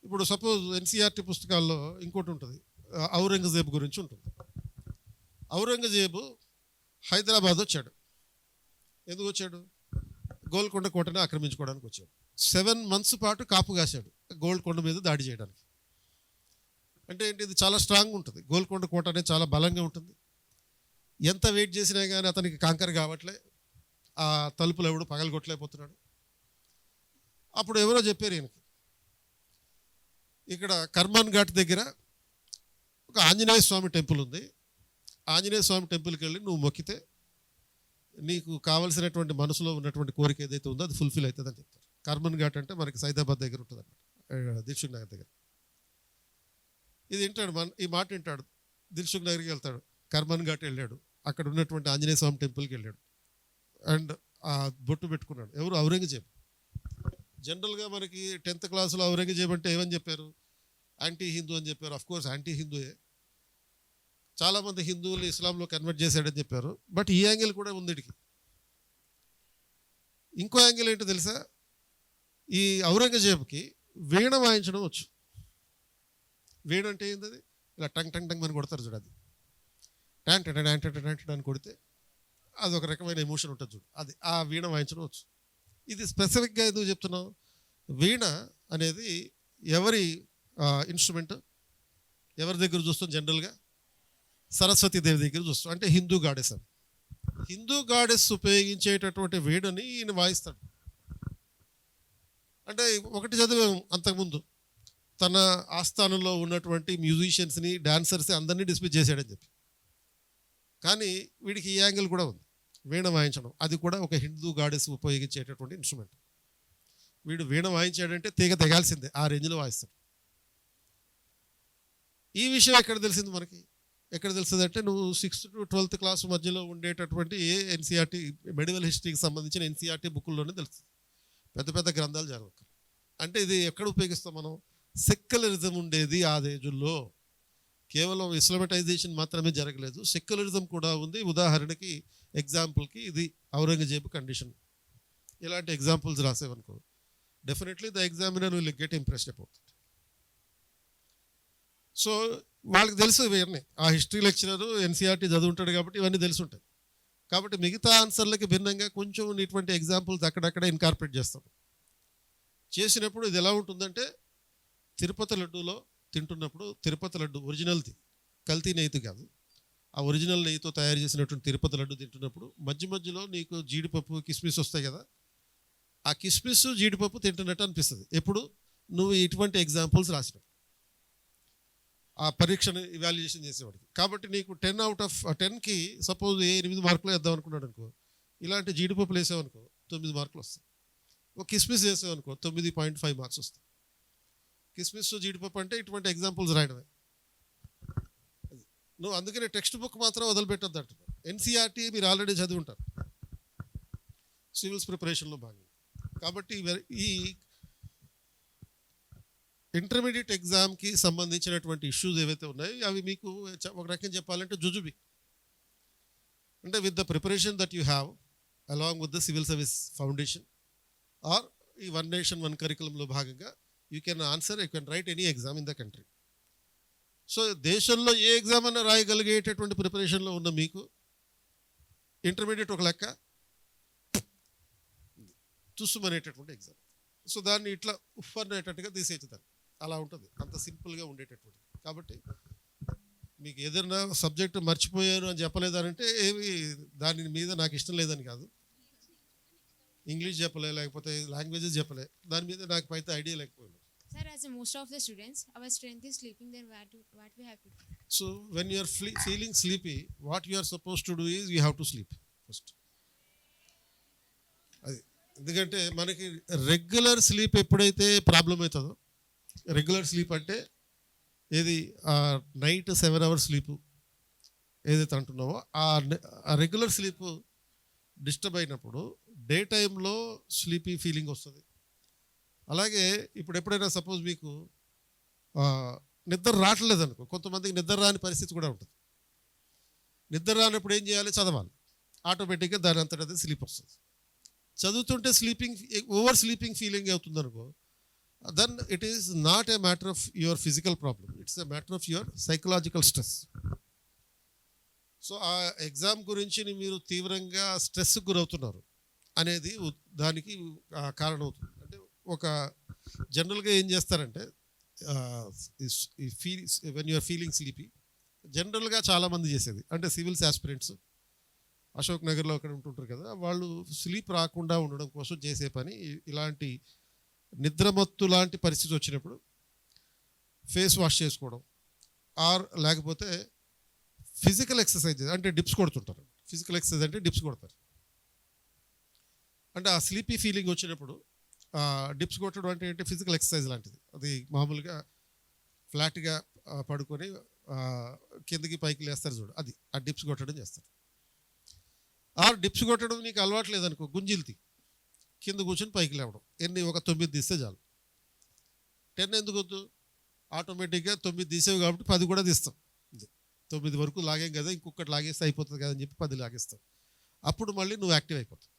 ఇప్పుడు సపోజ్ ఎన్సీఆర్టీ పుస్తకాల్లో ఇంకోటి ఉంటుంది, ఔరంగజేబు గురించి ఉంటుంది. ఔరంగజేబు హైదరాబాద్ వచ్చాడు. ఎందుకు వచ్చాడు? గోల్కొండ కోటని ఆక్రమించుకోవడానికి వచ్చాడు. 7 months పాటు కాపు కాశాడు గోల్కొండ మీద దాడి చేయడానికి. అంటే ఏంటి? ఇది చాలా స్ట్రాంగ్ ఉంటుంది. గోల్కొండ కోట అనేది చాలా బలంగా ఉంటుంది. ఎంత వెయిట్ చేసినా కానీ అతనికి కాంకర్ కావట్లే. ఆ తలుపులు ఎవడు పగలగొట్టలేకపోతున్నాడు. అప్పుడు ఎవరో చెప్పారు ఈయనకి, ఇక్కడ కర్మాన్ ఘాట్ దగ్గర ఒక ఆంజనేయ స్వామి టెంపుల్ ఉంది, ఆంజనేయ స్వామి టెంపుల్కి వెళ్ళి నువ్వు మొక్కితే నీకు కావాల్సినటువంటి మనసులో ఉన్నటువంటి కోరిక ఏదైతే ఉందో అది ఫుల్ఫిల్ అవుతుంది అని చెప్తారు. కర్మన్ ఘాట్ అంటే మనకి సైదాబాద్ దగ్గర ఉంటుంది అన్నమాట, దిల్సుఖ్ నగర్ దగ్గర. ఇది వింటాడు, ఈ మాట వింటాడు. దిల్సుఖ్ నగర్కి వెళ్తాడు, కర్మన్ ఘాట్ వెళ్ళాడు, అక్కడ ఉన్నటువంటి ఆంజనేయ స్వామి టెంపుల్కి వెళ్ళాడు అండ్ ఆ బొట్టు పెట్టుకున్నాడు. ఎవరు? ఔరంగజేబు. జనరల్గా మనకి 10th క్లాస్లో ఔరంగజేబు అంటే ఏమని చెప్పారు? యాంటీ హిందూ అని చెప్పారు. అఫ్కోర్స్ యాంటీ హిందూయే, చాలామంది హిందువులు ఇస్లాంలో కన్వర్ట్ చేశాడని చెప్పారు. బట్ ఈ యాంగిల్ కూడా ఉంది వీడికి. ఇంకో యాంగిల్ ఏంటో తెలుసా? ఈ ఔరంగజేబుకి వీణ వాయించడం వచ్చు. వీణ అంటే ఏంది? అది ఇలా టంగ్ టంగ్ టంగ్ అని కొడతారు చూడు, అది ట్యాంట్ ట్యాంట్ అని కొడితే అది ఒక రకమైన ఎమోషన్ ఉంటుంది చూడు, అది ఆ వీణ వాయించడం వచ్చు. ఇది స్పెసిఫిక్గా ఎందుకు చెప్తున్నావు? వీణ అనేది ఎవరి ఇన్స్ట్రుమెంట్? ఎవరి దగ్గర చూస్తాం జనరల్గా? సరస్వతి దేవి దగ్గర చూస్తాం. అంటే హిందూ గాడెస్ అని. హిందూ గాడెస్ ఉపయోగించేటటువంటి వీణని ఈయన వాయిస్తాడు. అంటే ఒకటి చదివాం అంతకుముందు, తన ఆస్థానంలో ఉన్నటువంటి మ్యూజిషియన్స్ని, డాన్సర్స్ అందరినీ డిస్మిస్ చేశాడని చెప్పి. కానీ వీడికి ఈ యాంగిల్ కూడా ఉంది, వీణ వాయించడం. అది కూడా ఒక హిందూ గాడెస్ ఉపయోగించేటటువంటి ఇన్స్ట్రుమెంట్. వీడు వీణ వాయించాడంటే తీగ తెగాల్సిందే, ఆ రేంజ్లో వాయిస్తాడు. ఈ విషయం ఎక్కడ తెలిసింది మనకి? ఎక్కడ తెలుస్తుంది అంటే నువ్వు 6th to 12th క్లాస్ మధ్యలో ఉండేటటువంటి ఏ ఎన్సీఆర్టీ మెడివల్ హిస్టరీకి సంబంధించిన ఎన్సీఆర్టీ బుక్కుల్లోనే తెలుస్తుంది. పెద్ద పెద్ద గ్రంథాలు జరగవు. అంటే ఇది ఎక్కడ ఉపయోగిస్తాం మనం? సెక్యులరిజం ఉండేది ఆ రోజుల్లో. కేవలం ఇస్లామటైజేషన్ మాత్రమే జరగలేదు, సెక్యులరిజం కూడా ఉంది. ఉదాహరణకి ఎగ్జాంపుల్కి ఇది ఔరంగజేబు కండిషన్. ఇలాంటి ఎగ్జాంపుల్స్ రాసేవనుకో, definitely the examiner will get impressed about it. So వాళ్ళకి తెలుసు ఇవన్నీ. ఆ హిస్టరీ లెక్చరర్ ఎన్సీఆర్టీ చదువుంటాడు కాబట్టి ఇవన్నీ తెలిసి ఉంటాయి. కాబట్టి మిగతా ఆన్సర్లకి భిన్నంగా కొంచెం ఇటువంటి ఎగ్జాంపుల్స్ అక్కడక్కడ ఇన్కార్పొరేట్ చేస్తాం. చేసినప్పుడు ఇది ఎలా ఉంటుందంటే, తిరుపతి లడ్డూలో తింటున్నప్పుడు, తిరుపతి లడ్డు ఒరిజినల్ది, కల్తీ నెయ్యి కాదు, ఆ ఒరిజినల్ నెయ్యితో తయారు చేసినటువంటి తిరుపతి లడ్డు తింటున్నప్పుడు మధ్య మధ్యలో నీకు జీడిపప్పు కిస్మిస్ వస్తాయి కదా, ఆ కిస్మిస్ జీడిపప్పు తింటున్నట్టు అనిపిస్తుంది ఎప్పుడు నువ్వు ఇటువంటి ఎగ్జాంపుల్స్ రాసినావు ఆ పరీక్షను ఇవాల్యుయేషన్ చేసేవాడికి. కాబట్టి నీకు 10 out of 10కి సపోజ్ 8 మార్కులు వేద్దాం అనుకున్నాడు అనుకో, ఇలాంటి జీడిపప్పులు వేసావనుకో 9 మార్కులు వస్తాయి. ఒక కిస్మిస్ వేసావనుకో 9.5 మార్క్స్ వస్తాయి. కిస్మిస్ జీడిపప్పు అంటే ఇటువంటి ఎగ్జాంపుల్స్ రాయడమే. నువ్వు అందుకనే టెక్స్ట్ బుక్ మాత్రం వదిలిపెట్టద్దు అంటున్నావు. ఎన్సీఆర్టీ మీరు ఆల్రెడీ చదివి ఉంటారు సివిల్స్ ప్రిపరేషన్లో భాగంగా. కాబట్టి ఈ ఇంటర్మీడియట్ ఎగ్జామ్కి సంబంధించినటువంటి ఇష్యూస్ ఏవైతే ఉన్నాయో అవి మీకు ఒక రకంగా చెప్పాలంటే జుజుబి. అంటే with the preparation that you have along with the civil service foundation or ఈ వన్ నేషన్ వన్ కరికులంలో భాగంగా you can answer, you can write any exam in the country. So దేశంలో ఏ ఎగ్జామ్ అన్నా రాయగలిగేటటువంటి ప్రిపరేషన్లో ఉన్న మీకు ఇంటర్మీడియట్ ఒక లెక్క, తుస్సుమనేటటువంటి ఎగ్జామ్. సో దాన్ని ఇట్లా ఉఫ్ అనేటట్టుగా తీసేయచ్చు, అలా ఉంటుంది, అంత సింపుల్గా ఉండేటటువంటి. కాబట్టి మీకు ఏదైనా సబ్జెక్టు మర్చిపోయాను అని చెప్పలేదనంటే ఏమి దాని మీద నాకు ఇష్టం లేదని కాదు, ఇంగ్లీష్ చెప్పలే, లేకపోతే లాంగ్వేజెస్ చెప్పలే, దాని మీద నాకు పైతే ఐడియా లేకపోయింది.
Sir, as most of the students, our strength is sleeping. Then what we have to do?
So when you are feeling sleepy, what you are supposed to do is you have to sleep first. అది ఎందుకంటే మనకి regular sleep ఎప్పుడైతే problem అవుతుందో, regular sleep అంటే ఏది night 7 hours sleep ఏదైతే అంటున్నావో ఆ regular sleep disturb అయినప్పుడు డే టైంలో స్లీపీ ఫీలింగ్ వస్తుంది. అలాగే ఇప్పుడు ఎప్పుడైనా సపోజ్ మీకు నిద్ర రావట్లేదు అనుకో, కొంతమందికి నిద్ర రాని పరిస్థితి కూడా ఉంటుంది. నిద్ర రానప్పుడు ఏం చేయాలి? చదవాలి. ఆటోమేటిక్గా దాని అంతటా స్లీప్ వస్తుంది. చదువుతుంటే ఓవర్ స్లీపింగ్ ఫీలింగ్ అవుతుంది అనుకో, then it is not a matter of your physical problem, it's a matter of your psychological stress. So ఆ ఎగ్జామ్ గురించి మీరు తీవ్రంగా స్ట్రెస్కి గురవుతున్నారు అనేది దానికి కారణమవుతుంది. అంటే ఒక జనరల్గా ఏం చేస్తారంటే వెన్ యూఆర్ ఫీలింగ్ స్లీపీ, జనరల్గా చాలామంది చేసేది అంటే సివిల్స్ ఆస్పిరెంట్స్ అశోక్ నగర్లో అక్కడ ఉంటుంటారు కదా, వాళ్ళు స్లీప్ రాకుండా ఉండడం కోసం చేసే పని ఇలాంటి నిద్రమత్తు లాంటి పరిస్థితి వచ్చినప్పుడు ఫేస్ వాష్ చేసుకోవడం, ఆర్ లేకపోతే ఫిజికల్ ఎక్సర్సైజ్ అంటే డిప్స్ కొడుతుంటారు. ఫిజికల్ ఎక్సర్సైజ్ అంటే డిప్స్ కొడతారు. అంటే ఆ స్లీపీ ఫీలింగ్ వచ్చినప్పుడు డిప్స్ కొట్టడం అంటే ఏంటి? ఫిజికల్ ఎక్సర్సైజ్ లాంటిది. అది మామూలుగా ఫ్లాట్గా పడుకొని కిందకి పైకి లేస్తారు చూడు, అది ఆ డిప్స్ కొట్టడం చేస్తారు. ఆ డిప్స్ కొట్టడం నీకు అలవాటు లేదనుకో, గుంజిల్తి కింద కూర్చొని పైకి లేవడం. ఒక 9 తీస్తే చాలు. 10 ఎందుకు వద్దు? ఆటోమేటిక్గా 9 తీసేవి కాబట్టి 10 కూడా తీస్తాం. 9 వరకు లాగాం కదా, ఇంకొకటి లాగేస్తే అయిపోతుంది కదా అని చెప్పి 10 లాగేస్తాం. అప్పుడు మళ్ళీ నువ్వు యాక్టివ్ అయిపోతావు.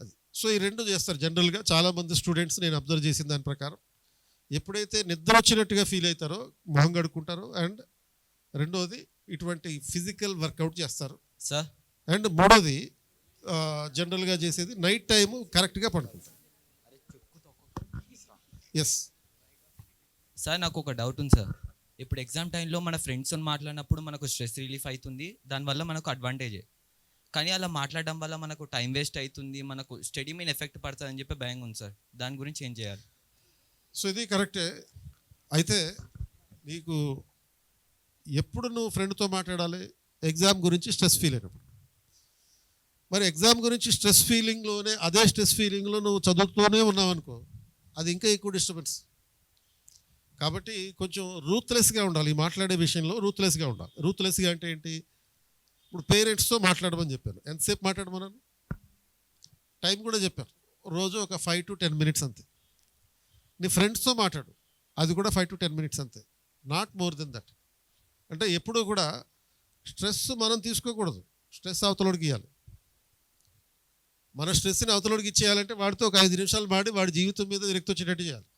అది సో ఈ రెండు చేస్తారు జనరల్గా చాలామంది స్టూడెంట్స్. నేను అబ్జర్వ్ చేసిన దాని ప్రకారం ఎప్పుడైతే నిద్ర వచ్చినట్టుగా ఫీల్ అవుతారో మొహం కడుక్కుంటారు, అండ్ రెండోది ఇటువంటి ఫిజికల్ వర్కౌట్ చేస్తారు
సార్.
అండ్ మూడోది జనరల్గా చేసేది నైట్ టైము కరెక్ట్గా పడుకుంటారు. ఎస్
సార్, నాకు ఒక డౌట్ ఉంది సార్. ఇప్పుడు ఎగ్జామ్ టైంలో మన ఫ్రెండ్స్తో మాట్లాడినప్పుడు మనకు స్ట్రెస్ రిలీఫ్ అవుతుంది, దానివల్ల మనకు అడ్వాంటేజే. కానీ అలా మాట్లాడడం వల్ల మనకు టైం వేస్ట్ అవుతుంది, మనకు స్టడీ మీద ఎఫెక్ట్ పడుతుంది అని చెప్పి భయంగా ఉంది సార్. దాని గురించి ఏం చేయాలి?
సో ఇది కరెక్టే. అయితే నీకు ఎప్పుడు నువ్వు ఫ్రెండ్తో మాట్లాడాలి? ఎగ్జామ్ గురించి స్ట్రెస్ ఫీల్ అయినప్పుడు. మరి ఎగ్జామ్ గురించి స్ట్రెస్ ఫీలింగ్లోనే అదే స్ట్రెస్ ఫీలింగ్లో నువ్వు చదువుతూనే ఉన్నావు అనుకో, అది ఇంకా ఎక్కువ డిస్టర్బెన్స్. కాబట్టి కొంచెం రూత్లెస్గా ఉండాలి ఈ మాట్లాడే విషయంలో, రూత్లెస్గా ఉండాలి. రూత్లెస్గా అంటే ఏంటి? ఇప్పుడు పేరెంట్స్తో మాట్లాడమని చెప్పాను, ఎంతసేపు మాట్లాడమన్నాను? టైం కూడా చెప్పాను, రోజు ఒక 5 to 10 minutes అంతే. నీ ఫ్రెండ్స్తో మాట్లాడు, అది కూడా 5 to 10 minutes అంతే, నాట్ మోర్ దెన్ దట్. అంటే ఎప్పుడూ కూడా స్ట్రెస్ మనం తీసుకోకూడదు, స్ట్రెస్ అవతలోడికి ఇవ్వాలి. మన స్ట్రెస్ని అవతలోడికి ఇచ్చేయాలంటే వాడితో ఒక 5 నిమిషాలు మాడి వాడి జీవితం మీద విరక్తి వచ్చేటట్టు చేయాలి.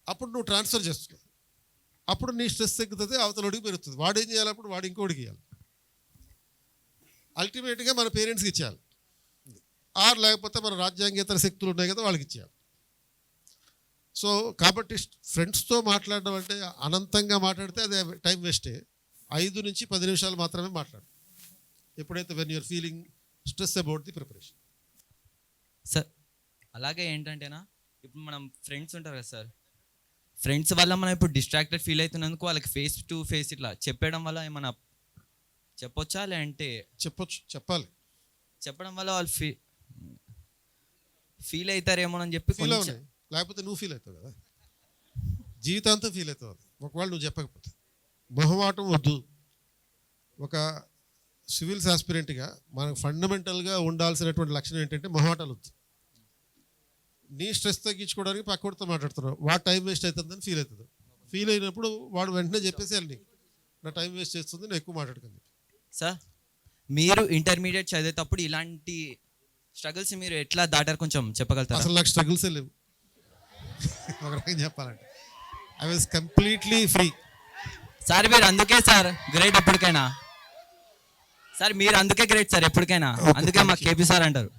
అప్పుడు నువ్వు ట్రాన్స్ఫర్ చేస్తున్నావు, అప్పుడు నీ స్ట్రెస్ తగ్గుతుంది, అవతలోడికి పెరుగుతుంది. వాడు ఏం చేయాలి, అప్పుడు వాడు ఇంకోటికి ఇవ్వాలి. అల్టిమేట్గా మన పేరెంట్స్కి ఇచ్చేయాలి, ఆర్ లేకపోతే మన రాజ్యాంగేతర శక్తులు ఉన్నాయి కదా వాళ్ళకి ఇచ్చేయాలి. సో కాబట్టి ఫ్రెండ్స్తో మాట్లాడడం అంటే అనంతంగా మాట్లాడితే అది టైం వేస్టే. 5 నుంచి 10 నిమిషాలు మాత్రమే మాట్లాడు, ఎప్పుడైతే when you're feeling stress about the preparation.
Sir అలాగే ఏంటంటేనా, ఇప్పుడు మనం ఫ్రెండ్స్ ఉంటారు కదా సార్, ఫ్రెండ్స్ వల్ల మనం ఇప్పుడు డిస్ట్రాక్టెడ్ ఫీల్ అవుతున్నందుకు వాళ్ళకి ఫేస్ టు ఫేస్ ఇట్లా చెప్పడం వల్ల ఏమన్నా చెప్పొచ్చా, లేదంటే
చెప్పొచ్చు, చెప్పాలి.
చెప్పడం వల్ల వాళ్ళు ఫీల్ అవుతారేమో అని చెప్పి
ఫీల్
కొంచెం-
అవునాయి, లేకపోతే నువ్వు ఫీల్ అవుతావు కదా, జీవితాంతం ఫీల్ అవుతావు. అది ఒకవేళ నువ్వు చెప్పకపోతే. మొహమాటం వద్దు. ఒక సివిల్స్ ఆస్పిరెంట్గా మనకు ఫండమెంటల్గా ఉండాల్సినటువంటి లక్షణం ఏంటంటే మొహమాటాలు వద్దు. నీ స్ట్రెస్ తగ్గించుకోవడానికి పక్కడితో మాట్లాడుతున్నావు, వాడు టైం వేస్ట్ అవుతుందని ఫీల్ అవుతుంది. ఫీల్ అయినప్పుడు వాడు వెంటనే చెప్పేసి వెళ్ళి నా టైం వేస్ట్ చేస్తుంది, నేను ఎక్కువ మాట్లాడుకుంది.
సార్ మీరు ఇంటర్మీడియట్ చదివేటప్పుడు ఇలాంటి స్ట్రగుల్స్ మీరు ఎట్లా దాటారు కొంచెం చెప్పగలుగుతారా?
అసలు నాకు స్ట్రగుల్సే లేవు. ఒక రకంగా చెప్పాలంటే I was completely free.
Sir మీరు అందుకే సార్ గ్రేట్ ఎప్పటికైనా. సార్ మీరు అందుకే గ్రేట్ సార్ ఎప్పటికైనా, అందుకే మా కేపీ సార్ అంటారు.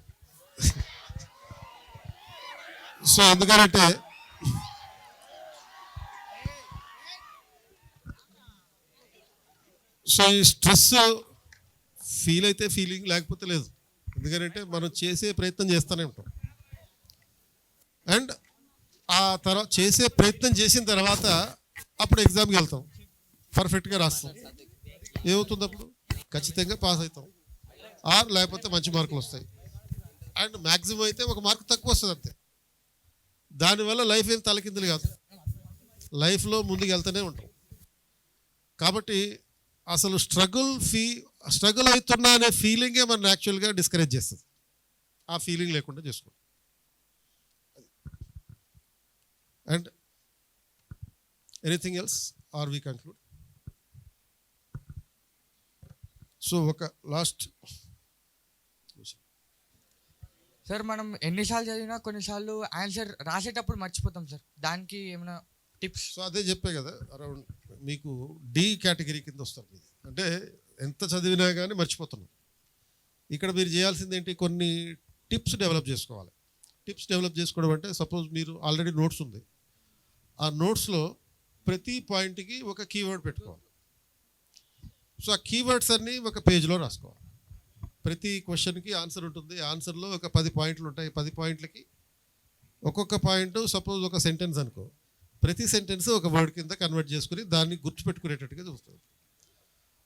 సో ఎందుకంటే సో ఈ స్ట్రెస్ ఫీల్ అయితే ఫీలింగ్, లేకపోతే లేదు. ఎందుకంటే మనం చేసే ప్రయత్నం చేస్తూనే ఉంటాం. అండ్ ఆ తర్వాత చేసే ప్రయత్నం చేసిన తర్వాత అప్పుడు ఎగ్జామ్కి వెళ్తాం, పర్ఫెక్ట్గా రాస్తాం. ఏమవుతుంది అప్పుడు? ఖచ్చితంగా పాస్ అవుతాం, ఆర్ లేకపోతే మంచి మార్కులు వస్తాయి. అండ్ మ్యాక్సిమం అయితే ఒక మార్కు తక్కువ వస్తుంది అంతే. దానివల్ల లైఫ్ ఏం తలకిందులు కాదు, లైఫ్లో ముందుకు వెళ్తూనే ఉంటాం. కాబట్టి అసలు స్ట్రగుల్ అవుతున్నా అనే ఫీలింగే మనం యాక్చువల్గా డిస్కరేజ్ చేస్తుంది. ఆ ఫీలింగ్ లేకుండా చేసుకోండి. And anything else are we conclude? So ఒక లాస్ట్
సార్, మనం ఎన్నిసార్లు చదివినా కొన్నిసార్లు ఆన్సర్ రాసేటప్పుడు మర్చిపోతాం సార్, దానికి ఏమైనా టిప్స్?
సో అదే చెప్పే కదా, అరౌండ్ మీకు డి కేటగిరీ కింద వస్తారు. ఇది అంటే ఎంత చదివినా కానీ మర్చిపోతున్నాం. ఇక్కడ మీరు చేయాల్సింది ఏంటి, కొన్ని టిప్స్ డెవలప్ చేసుకోవాలి. టిప్స్ డెవలప్ చేసుకోవడం అంటే సపోజ్ మీరు ఆల్రెడీ నోట్స్ ఉంది, ఆ నోట్స్లో ప్రతి పాయింట్కి ఒక కీవర్డ్ పెట్టుకోవాలి. సో ఆ కీవర్డ్స్ అన్నీ ఒక పేజ్లో రాసుకోవాలి. ప్రతి క్వశ్చన్కి ఆన్సర్ ఉంటుంది, ఆన్సర్లో ఒక 10 పాయింట్లు ఉంటాయి. 10 పాయింట్లకి ఒక్కొక్క పాయింట్ సపోజ్ ఒక సెంటెన్స్ అనుకో, ప్రతి సెంటెన్స్ ఒక వర్డ్ కింద కన్వర్ట్ చేసుకుని దాన్ని గుర్తుపెట్టుకునేటట్టుగా చూస్తుంది.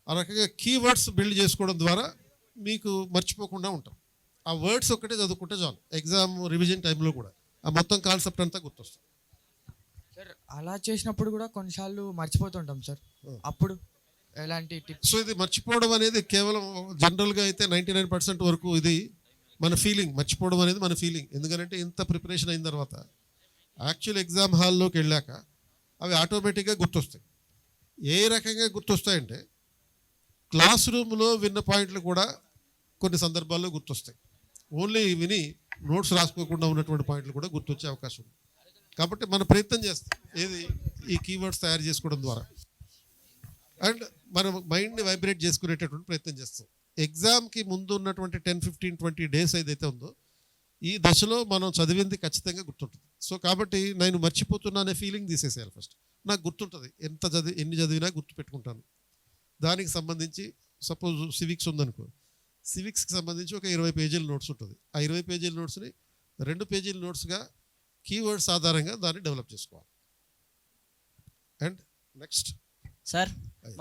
ఆ రకంగా కీవర్డ్స్ బిల్డ్ చేసుకోవడం ద్వారా మీకు మర్చిపోకుండా ఉంటాం. ఆ వర్డ్స్ ఒక్కటే చదువుకుంటే చాలు, ఎగ్జామ్ రివిజన్ టైంలో కూడా ఆ మొత్తం కాన్సెప్ట్ అంతా గుర్తొస్తుంది.
సార్ అలా చేసినప్పుడు కూడా కొన్నిసార్లు మర్చిపోతుంటాం సార్, అప్పుడు ఎలాంటి టిప్స్?
సో ఇది మర్చిపోవడం అనేది కేవలం జనరల్గా అయితే 99% వరకు ఇది మన ఫీలింగ్. మర్చిపోవడం అనేది మన ఫీలింగ్. ఎందుకంటే ఇంత ప్రిపరేషన్ అయిన తర్వాత యాక్చువల్ ఎగ్జామ్ హాల్లోకి వెళ్ళాక అవి ఆటోమేటిక్గా గుర్తొస్తాయి. ఏ రకంగా గుర్తొస్తాయంటే క్లాస్ రూమ్లో విన్న పాయింట్లు కూడా కొన్ని సందర్భాల్లో గుర్తొస్తాయి. ఓన్లీ విని నోట్స్ రాసుకోకుండా ఉన్నటువంటి పాయింట్లు కూడా గుర్తొచ్చే అవకాశం ఉంది. కాబట్టి మనం ప్రయత్నం చేస్తాం ఏది, ఈ కీవర్డ్స్ తయారు చేసుకోవడం ద్వారా. అండ్ మనం మైండ్ని వైబ్రేట్ చేసుకునేటటువంటి ప్రయత్నం చేస్తాం. ఎగ్జామ్కి ముందు ఉన్నటువంటి 10, 15, 20 డేస్ ఏదైతే ఉందో ఈ దశలో మనం చదివింది ఖచ్చితంగా గుర్తుంటుంది. సో కాబట్టి నేను మర్చిపోతున్నా అనే ఫీలింగ్ తీసేసేయాలి ఫస్ట్. నాకు గుర్తుంటుంది, ఎన్ని చదివినా గుర్తు పెట్టుకుంటాను. దానికి సంబంధించి సపోజ్ సివిక్స్ ఉందనుకో, సివిక్స్కి సంబంధించి ఒక 20 పేజీల నోట్స్ ఉంటుంది. ఆ 20 పేజీల నోట్స్ని 2 పేజీల నోట్స్గా కీవర్డ్స్ ఆధారంగా దాన్ని డెవలప్ చేసుకోవాలి. అండ్ నెక్స్ట్
సార్,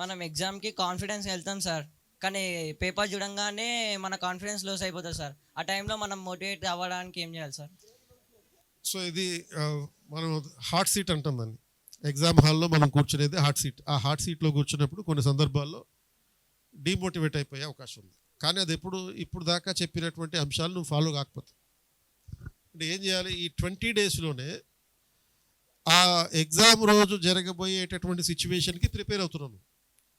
మనం ఎగ్జామ్కి కాన్ఫిడెన్స్ వెళ్తాం సార్, కానీ పేపర్ చూడంగానే మన కాన్ఫిడెన్స్ లాస్ అయిపోతుంది సార్. ఆ టైంలో మనం మోటివేట్ అవ్వడానికి ఏం చేయాలి సార్?
సో ఇది మనం హాట్ సీట్ అంటాం దాన్ని. ఎగ్జామ్ హాల్లో మనం కూర్చునేది హాట్ సీట్. ఆ హాట్ సీట్లో కూర్చున్నప్పుడు కొన్ని సందర్భాల్లో డీమోటివేట్ అయిపోయే అవకాశం ఉంది. కానీ అది ఇప్పుడు దాకా చెప్పినటువంటి అంశాలు నువ్వు ఫాలో కాకపోతే అంటే ఏం చేయాలి, ఈ 20 డేస్లోనే ఆ ఎగ్జామ్ రోజు జరగబోయేటటువంటి సిచ్యువేషన్కి ప్రిపేర్ అవుతున్నాను.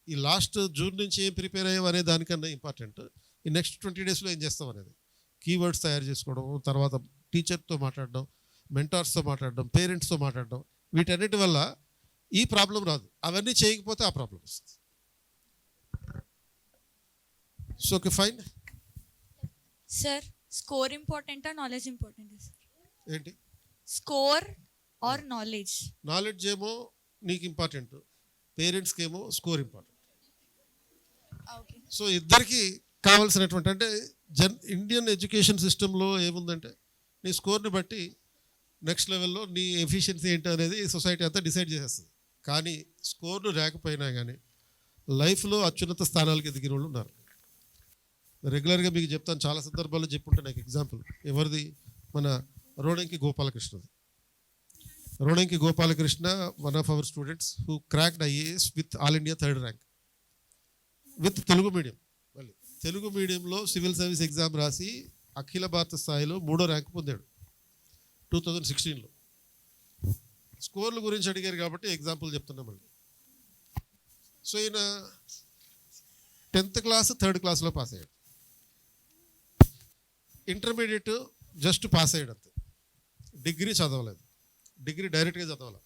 ఈ లాస్ట్ జూన్ నుంచి ఏం ప్రిపేర్ అయ్యావు అనే దానికన్నా ఇంపార్టెంట్ ఈ నెక్స్ట్ 20 డేస్లో ఏం చేస్తాం అనేది. కీవర్డ్స్ తయారు చేసుకోవడం, తర్వాత టీచర్తో మాట్లాడడం, మెంటార్స్తో మాట్లాడడం, పేరెంట్స్తో మాట్లాడడం, వీటన్నిటి వల్ల ఈ ప్రాబ్లం రాదు. అవన్నీ చేయకపోతే ఆ ప్రాబ్లం వస్తుంది. So okay fine.
Sir score ఇంపార్టెంటా నాలెడ్జ్ ఇంపార్టెంటా సార్?
ఏంటి
స్కోర్ ఆర్ నాలెడ్జ్?
నాలెడ్జ్ ఏమో నీకు ఇంపార్టెంట్, పేరెంట్స్కి ఏమో స్కోర్ ఇంపార్టెంట్.
ఓకే.
సో ఇద్దరికి కావాల్సినటువంటి అంటే ఇండియన్ ఎడ్యుకేషన్ సిస్టంలో ఏముందంటే నీ స్కోర్ని బట్టి నెక్స్ట్ లెవెల్లో నీ ఎఫిషియన్సీ ఏంటి అనేది సొసైటీ అంతా డిసైడ్ చేసేస్తుంది. కానీ స్కోర్లు లేకపోయినా కానీ లైఫ్లో అత్యున్నత స్థానాలకు ఎదిగిన వాళ్ళు ఉన్నారు. రెగ్యులర్గా మీకు చెప్తాను, చాలా సందర్భాల్లో చెప్పుంటే నాకు ఎగ్జాంపుల్ ఎవరిది, మన రోణంకి గోపాలకృష్ణది. Ronanki Gopalakrishna one of our students who cracked IAS with all India 3rd rank with Telugu medium. మళ్ళీ తెలుగు మీడియంలో సివిల్ సర్వీస్ ఎగ్జామ్ రాసి అఖిల భారత స్థాయిలో 3వ ర్యాంక్ పొందాడు 2016లో. స్కోర్ల గురించి అడిగారు కాబట్టి ఎగ్జాంపుల్ చెప్తున్నాం మళ్ళీ. సో ఈయన 10th క్లాస్ 3rd క్లాస్లో పాస్ అయ్యాడు. ఇంటర్మీడియట్ జస్ట్ పాస్ అయ్యాడు అంతే, డిగ్రీ చదవలేదు. డిగ్రీ డైరెక్ట్గా చదవాలి,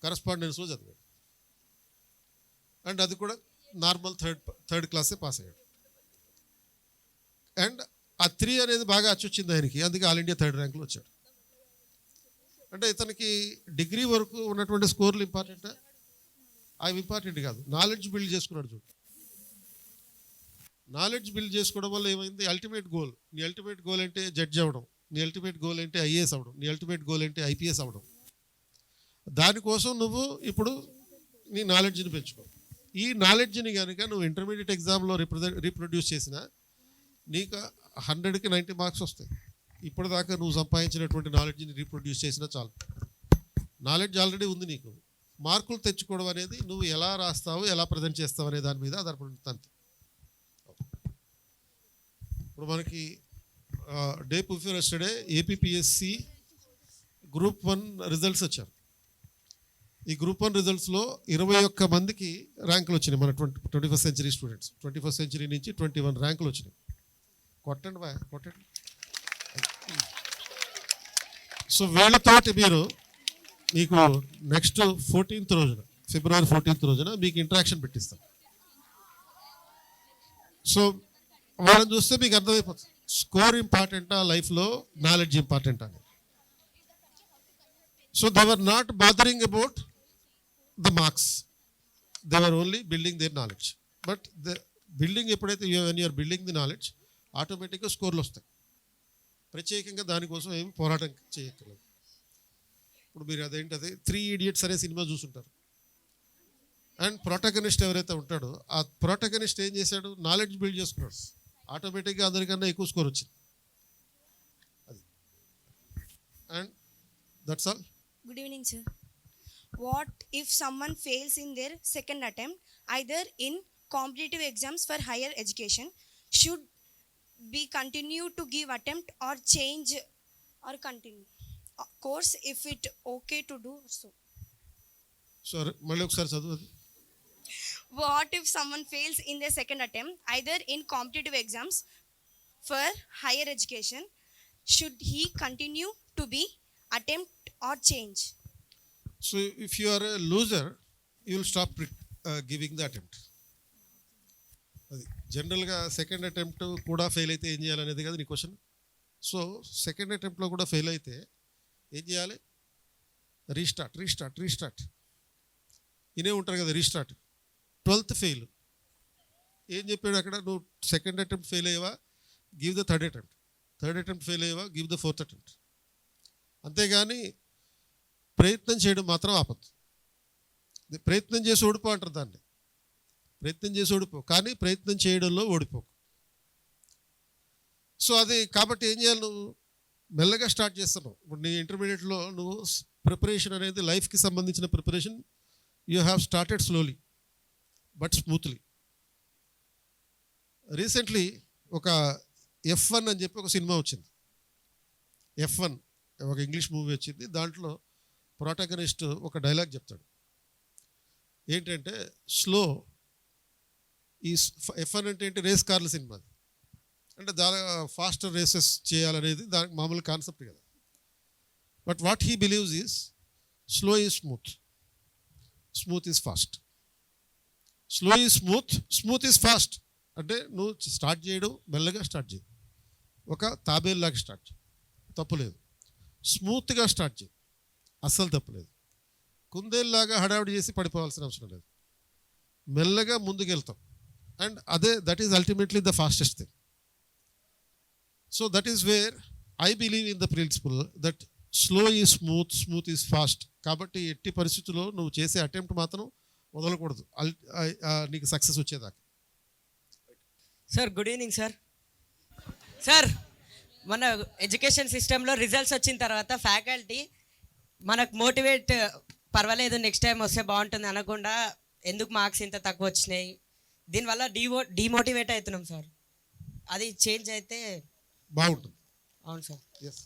కరస్పాండెన్స్లో చదివాడు. అండ్ అది కూడా నార్మల్ థర్డ్ క్లాసే పాస్ అయ్యాడు. అండ్ ఆ 3 అనేది బాగా అచ్చొచ్చింది ఆయనకి, అందుకే ఆల్ ఇండియా 3rd ర్యాంక్లో వచ్చాడు. అంటే ఇతనికి డిగ్రీ వరకు ఉన్నటువంటి స్కోర్లు ఇంపార్టెంటా? అవి ఇంపార్టెంట్ కాదు, నాలెడ్జ్ బిల్డ్ చేసుకున్నాడు. చూడు, నాలెడ్జ్ బిల్డ్ చేసుకోవడం వల్ల ఏమైంది, అల్టిమేట్ గోల్, నీ అల్టిమేట్ గోల్ అంటే జడ్జ్ అవ్వడం, నీ అల్టిమేట్ గోల్ అంటే IAS అవ్వడం, నీ అల్టిమేట్ గోల్ అంటే IPS అవ్వడం. దానికోసం నువ్వు ఇప్పుడు నీ నాలెడ్జ్ని పెంచుకో. ఈ నాలెడ్జ్ని కనుక నువ్వు ఇంటర్మీడియట్ ఎగ్జామ్లో రీప్రొడ్యూస్ చేసినా నీకు 100కి 90 మార్క్స్ వస్తాయి. ఇప్పటిదాకా నువ్వు సంపాదించినటువంటి నాలెడ్జ్ని రీప్రొడ్యూస్ చేసినా చాలు. నాలెడ్జ్ ఆల్రెడీ ఉంది నీకు. మార్కులు తెచ్చుకోవడం అనేది నువ్వు ఎలా రాస్తావు, ఎలా ప్రజెంట్ చేస్తావు అనే దాని మీద ఆధారపడి ఉంటుంది. ఇప్పుడు మనకి day before yesterday APPSC group 1 results వచ్చారు. ఈ గ్రూప్ 1 రిజల్ట్స్లో 21 మందికి ర్యాంకులు వచ్చినాయి. మన 21st century students 21st century నుంచి 21 ర్యాంకులు వచ్చినాయి. కొట్టండి. సో వీళ్ళతోటి మీరు మీకు నెక్స్ట్ 14th రోజున, ఫిబ్రవరి 14th రోజున మీకు ఇంటరాక్షన్ పెట్టిస్తాం. సో వాళ్ళని చూస్తే మీకు అర్థమైపోతుంది స్కోర్ ఇంపార్టెంటా లైఫ్లో, నాలెడ్జ్ ఇంపార్టెంట్ అని. So they were not bothering about the marks, they were only building their knowledge. But the building ఎప్పుడైతే when you're building the knowledge ఆటోమేటిక్గా స్కోర్లు వస్తాయి. ప్రత్యేకంగా దానికోసం ఏమి పోరాటం చేయక్కర్లేదు. ఇప్పుడు మీరు అదేంటది 3 Idiots అనే సినిమా చూసుంటారు. అండ్ ప్రొటాగనిస్ట్ ఎవరైతే ఉంటాడో ఆ ప్రొటాగనిస్ట్ ఏం చేశాడు, నాలెడ్జ్ బిల్డ్ చేసుకున్నాడు. ఆటోమేటిక్గా అందరికన్నా ఎక్కువ స్కోర్ వచ్చింది. అది and that's all.
Good evening, sir. What if someone fails in their second attempt, either in competitive exams for higher education? Should be continue to give attempt or change or continue course if it okay to do so?
సరే మళ్ళీ ఒకసారి చదువు.
What if someone fails in their second attempt, either in competitive exams for higher education? Should he continue to be attempt or change?
So if you are a loser, you will stop giving the attempt. అది జనరల్గా second attempt కూడా fail అయితే ఏం చేయాలనేది కదా నీ question. So second అటెంప్ట్లో కూడా fail అయితే ఏం చేయాలి, రీస్టార్ట్ ఇనే ఉంటారు కదా, రీస్టార్ట్. 12th ఫెయిల్ ఏం చెప్పాడు అక్కడ, నువ్వు సెకండ్ అటెంప్ట్ ఫెయిల్ అయ్యావా, give the third attempt fail అయ్యావా, గివ్ ద 4th అటెంప్ట్. అంతేగాని ప్రయత్నం చేయడం మాత్రం ఆపద్దు. ప్రయత్నం చేసి ఓడిపో అంటారు దాన్ని, ప్రయత్నం చేసి ఓడిపో, కానీ ప్రయత్నం చేయడంలో ఓడిపోకు. సో అది కాబట్టి ఏం చేయాలి, నువ్వు మెల్లగా స్టార్ట్ చేస్తున్నావు. ఇప్పుడు నీ ఇంటర్మీడియట్లో నువ్వు ప్రిపరేషన్ అనేది లైఫ్కి సంబంధించిన preparation you have started slowly but smoothly. Recently ఒక F1 అని చెప్పి ఒక సినిమా వచ్చింది. F1 ఒక ఇంగ్లీష్ మూవీ వచ్చింది. దాంట్లో ప్రొటాగనిస్ట్ ఒక డైలాగ్ చెప్తాడు. ఏంటంటే స్లో ఈ F1 అంటే ఏంటి, రేస్ కార్ల సినిమా. అంటే దాని ఫాస్టర్ రేసెస్ చేయాలనేది దానికి మామూలు కాన్సెప్ట్ కదా. But what he believes is slow is smooth, smooth is fast. Slow is smooth, smooth is fast. అంటే నువ్వు స్టార్ట్ చేయడం మెల్లగా స్టార్ట్ చేయి, ఒక తాబేలులాగా స్టార్ట్ చేయి, తప్పులేదు. స్మూత్గా స్టార్ట్ చేయి, అస్సలు తప్పులేదు. కుందేలులాగా హడావిడి చేసి పడిపోవాల్సిన అవసరం లేదు, మెల్లగా ముందుకెళ్తాం. అండ్ అదే that is ultimately the fastest thing. So that is where I believe in the principal that slow is smooth, smooth is fast. కాబట్టి ఎట్టి పరిస్థితుల్లో నువ్వు చేసే అటెంప్ట్ మాత్రం వదలకూడదు నీకు సక్సెస్ వచ్చేదాకా.
Sir good evening sir. Sir మన ఎడ్యుకేషన్ సిస్టంలో రిజల్ట్స్ వచ్చిన తర్వాత ఫ్యాకల్టీ మనకు మోటివేట్, పర్వాలేదు నెక్స్ట్ టైం వస్తే బాగుంటుంది అనకుండా ఎందుకు మార్క్స్ ఇంత తక్కువ వచ్చినాయి, దీనివల్ల డిమోటివేట్ అవుతున్నాం సార్. అది చేంజ్ అయితే
బాగుంటుంది.
అవును సార్.
ఎస్.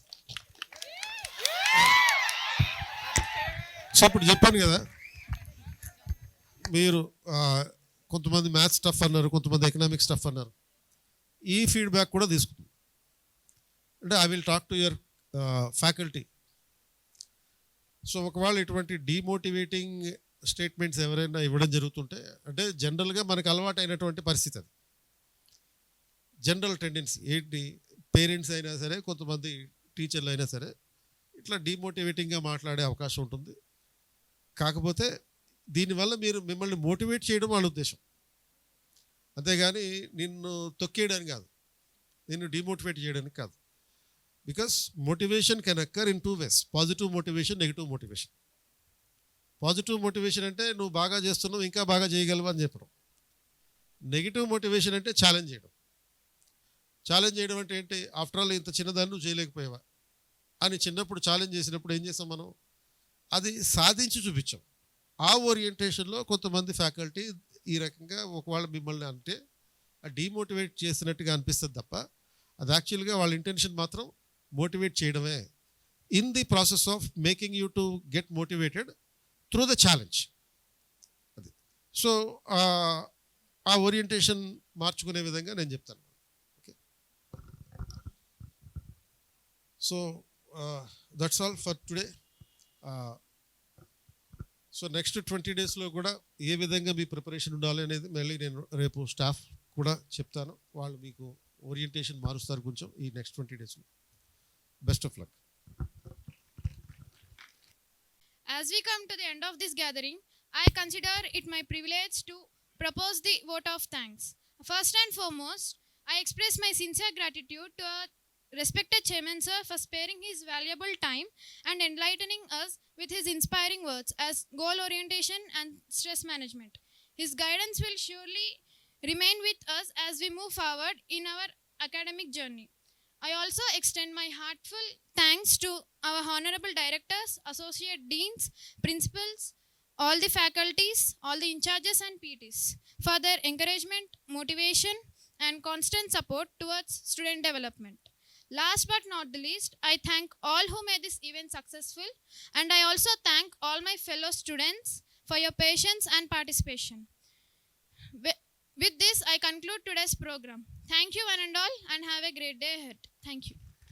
సో ఇప్పుడు చెప్పాను కదా, మీరు కొంతమంది మ్యాథ్స్ టఫ్ అన్నారు, కొంతమంది ఎకనామిక్స్ టఫ్ అన్నారు. ఈ ఫీడ్బ్యాక్ కూడా తీసుకుంటాం. అంటే I will talk to your faculty. So ఒకవేళ ఇటువంటి డిమోటివేటింగ్ స్టేట్మెంట్స్ ఎవరైనా ఇవ్వడం జరుగుతుంటే, అంటే జనరల్గా మనకు అలవాటు అయినటువంటి పరిస్థితి అది, జనరల్ టెండెన్సీ ఏంటి, పేరెంట్స్ అయినా సరే కొంతమంది టీచర్లు అయినా సరే ఇట్లా డిమోటివేటింగ్గా మాట్లాడే అవకాశం ఉంటుంది. కాకపోతే దీనివల్ల మిమ్మల్ని మోటివేట్ చేయడం వాళ్ళ ఉద్దేశం, అంతేగాని నిన్ను తొక్కేయడానికి కాదు, నిన్ను డిమోటివేట్ చేయడానికి కాదు. Because motivation can అక్కర్ in 2 ways, positive motivation, negative motivation. Positive motivation అంటే నువ్వు బాగా చేస్తున్నావు, ఇంకా బాగా చేయగలవు అని చెప్పడం. నెగిటివ్ మోటివేషన్ అంటే ఛాలెంజ్ చేయడం. ఛాలెంజ్ చేయడం అంటే ఏంటి, ఆఫ్టర్ ఆల్ ఇంత చిన్నదాన్ని నువ్వు చేయలేకపోయావా అని చిన్నప్పుడు ఛాలెంజ్ చేసినప్పుడు ఏం చేస్తాం మనం, అది సాధించి చూపించాం. ఆ ఓరియంటేషన్లో కొంతమంది ఫ్యాకల్టీ ఈ రకంగా ఒకవేళ మిమ్మల్ని అంటే డిమోటివేట్ చేసినట్టుగా అనిపిస్తుంది తప్ప అది యాక్చువల్గా వాళ్ళ ఇంటెన్షన్ మాత్రం మోటివేట్ చేయడమే, in the process of making you to get motivated through the challenge. అది. సో ఆ ఓరియంటేషన్ మార్చుకునే విధంగా నేను చెప్తాను. Okay, so that's all for today. So next 20 daysలో కూడా ఏ విధంగా మీ ప్రిపరేషన్ ఉండాలి అనేది మళ్ళీ నేను రేపు స్టాఫ్ కూడా చెప్తాను. వాళ్ళు మీకు ఓరియంటేషన్ మారుస్తారు కొంచెం ఈ నెక్స్ట్ 20 daysలో. Best of luck.
As we come to the end of this gathering, I consider it my privilege to propose the vote of thanks. First and foremost, I express my sincere gratitude to our respected Chairman Sir for sparing his valuable time and enlightening us with his inspiring words as goal orientation and stress management. His guidance will surely remain with us as we move forward in our academic journey. I also extend my heartfelt thanks to our honorable directors, associate deans, principals, all the faculties, all the incharges and PTs for their encouragement, motivation and constant support towards student development. Last but not the least, I thank all who made this event successful, and I also thank all my fellow students for your patience and participation. With this, I conclude today's program. Thank you one and all, and have a great day ahead. Thank you.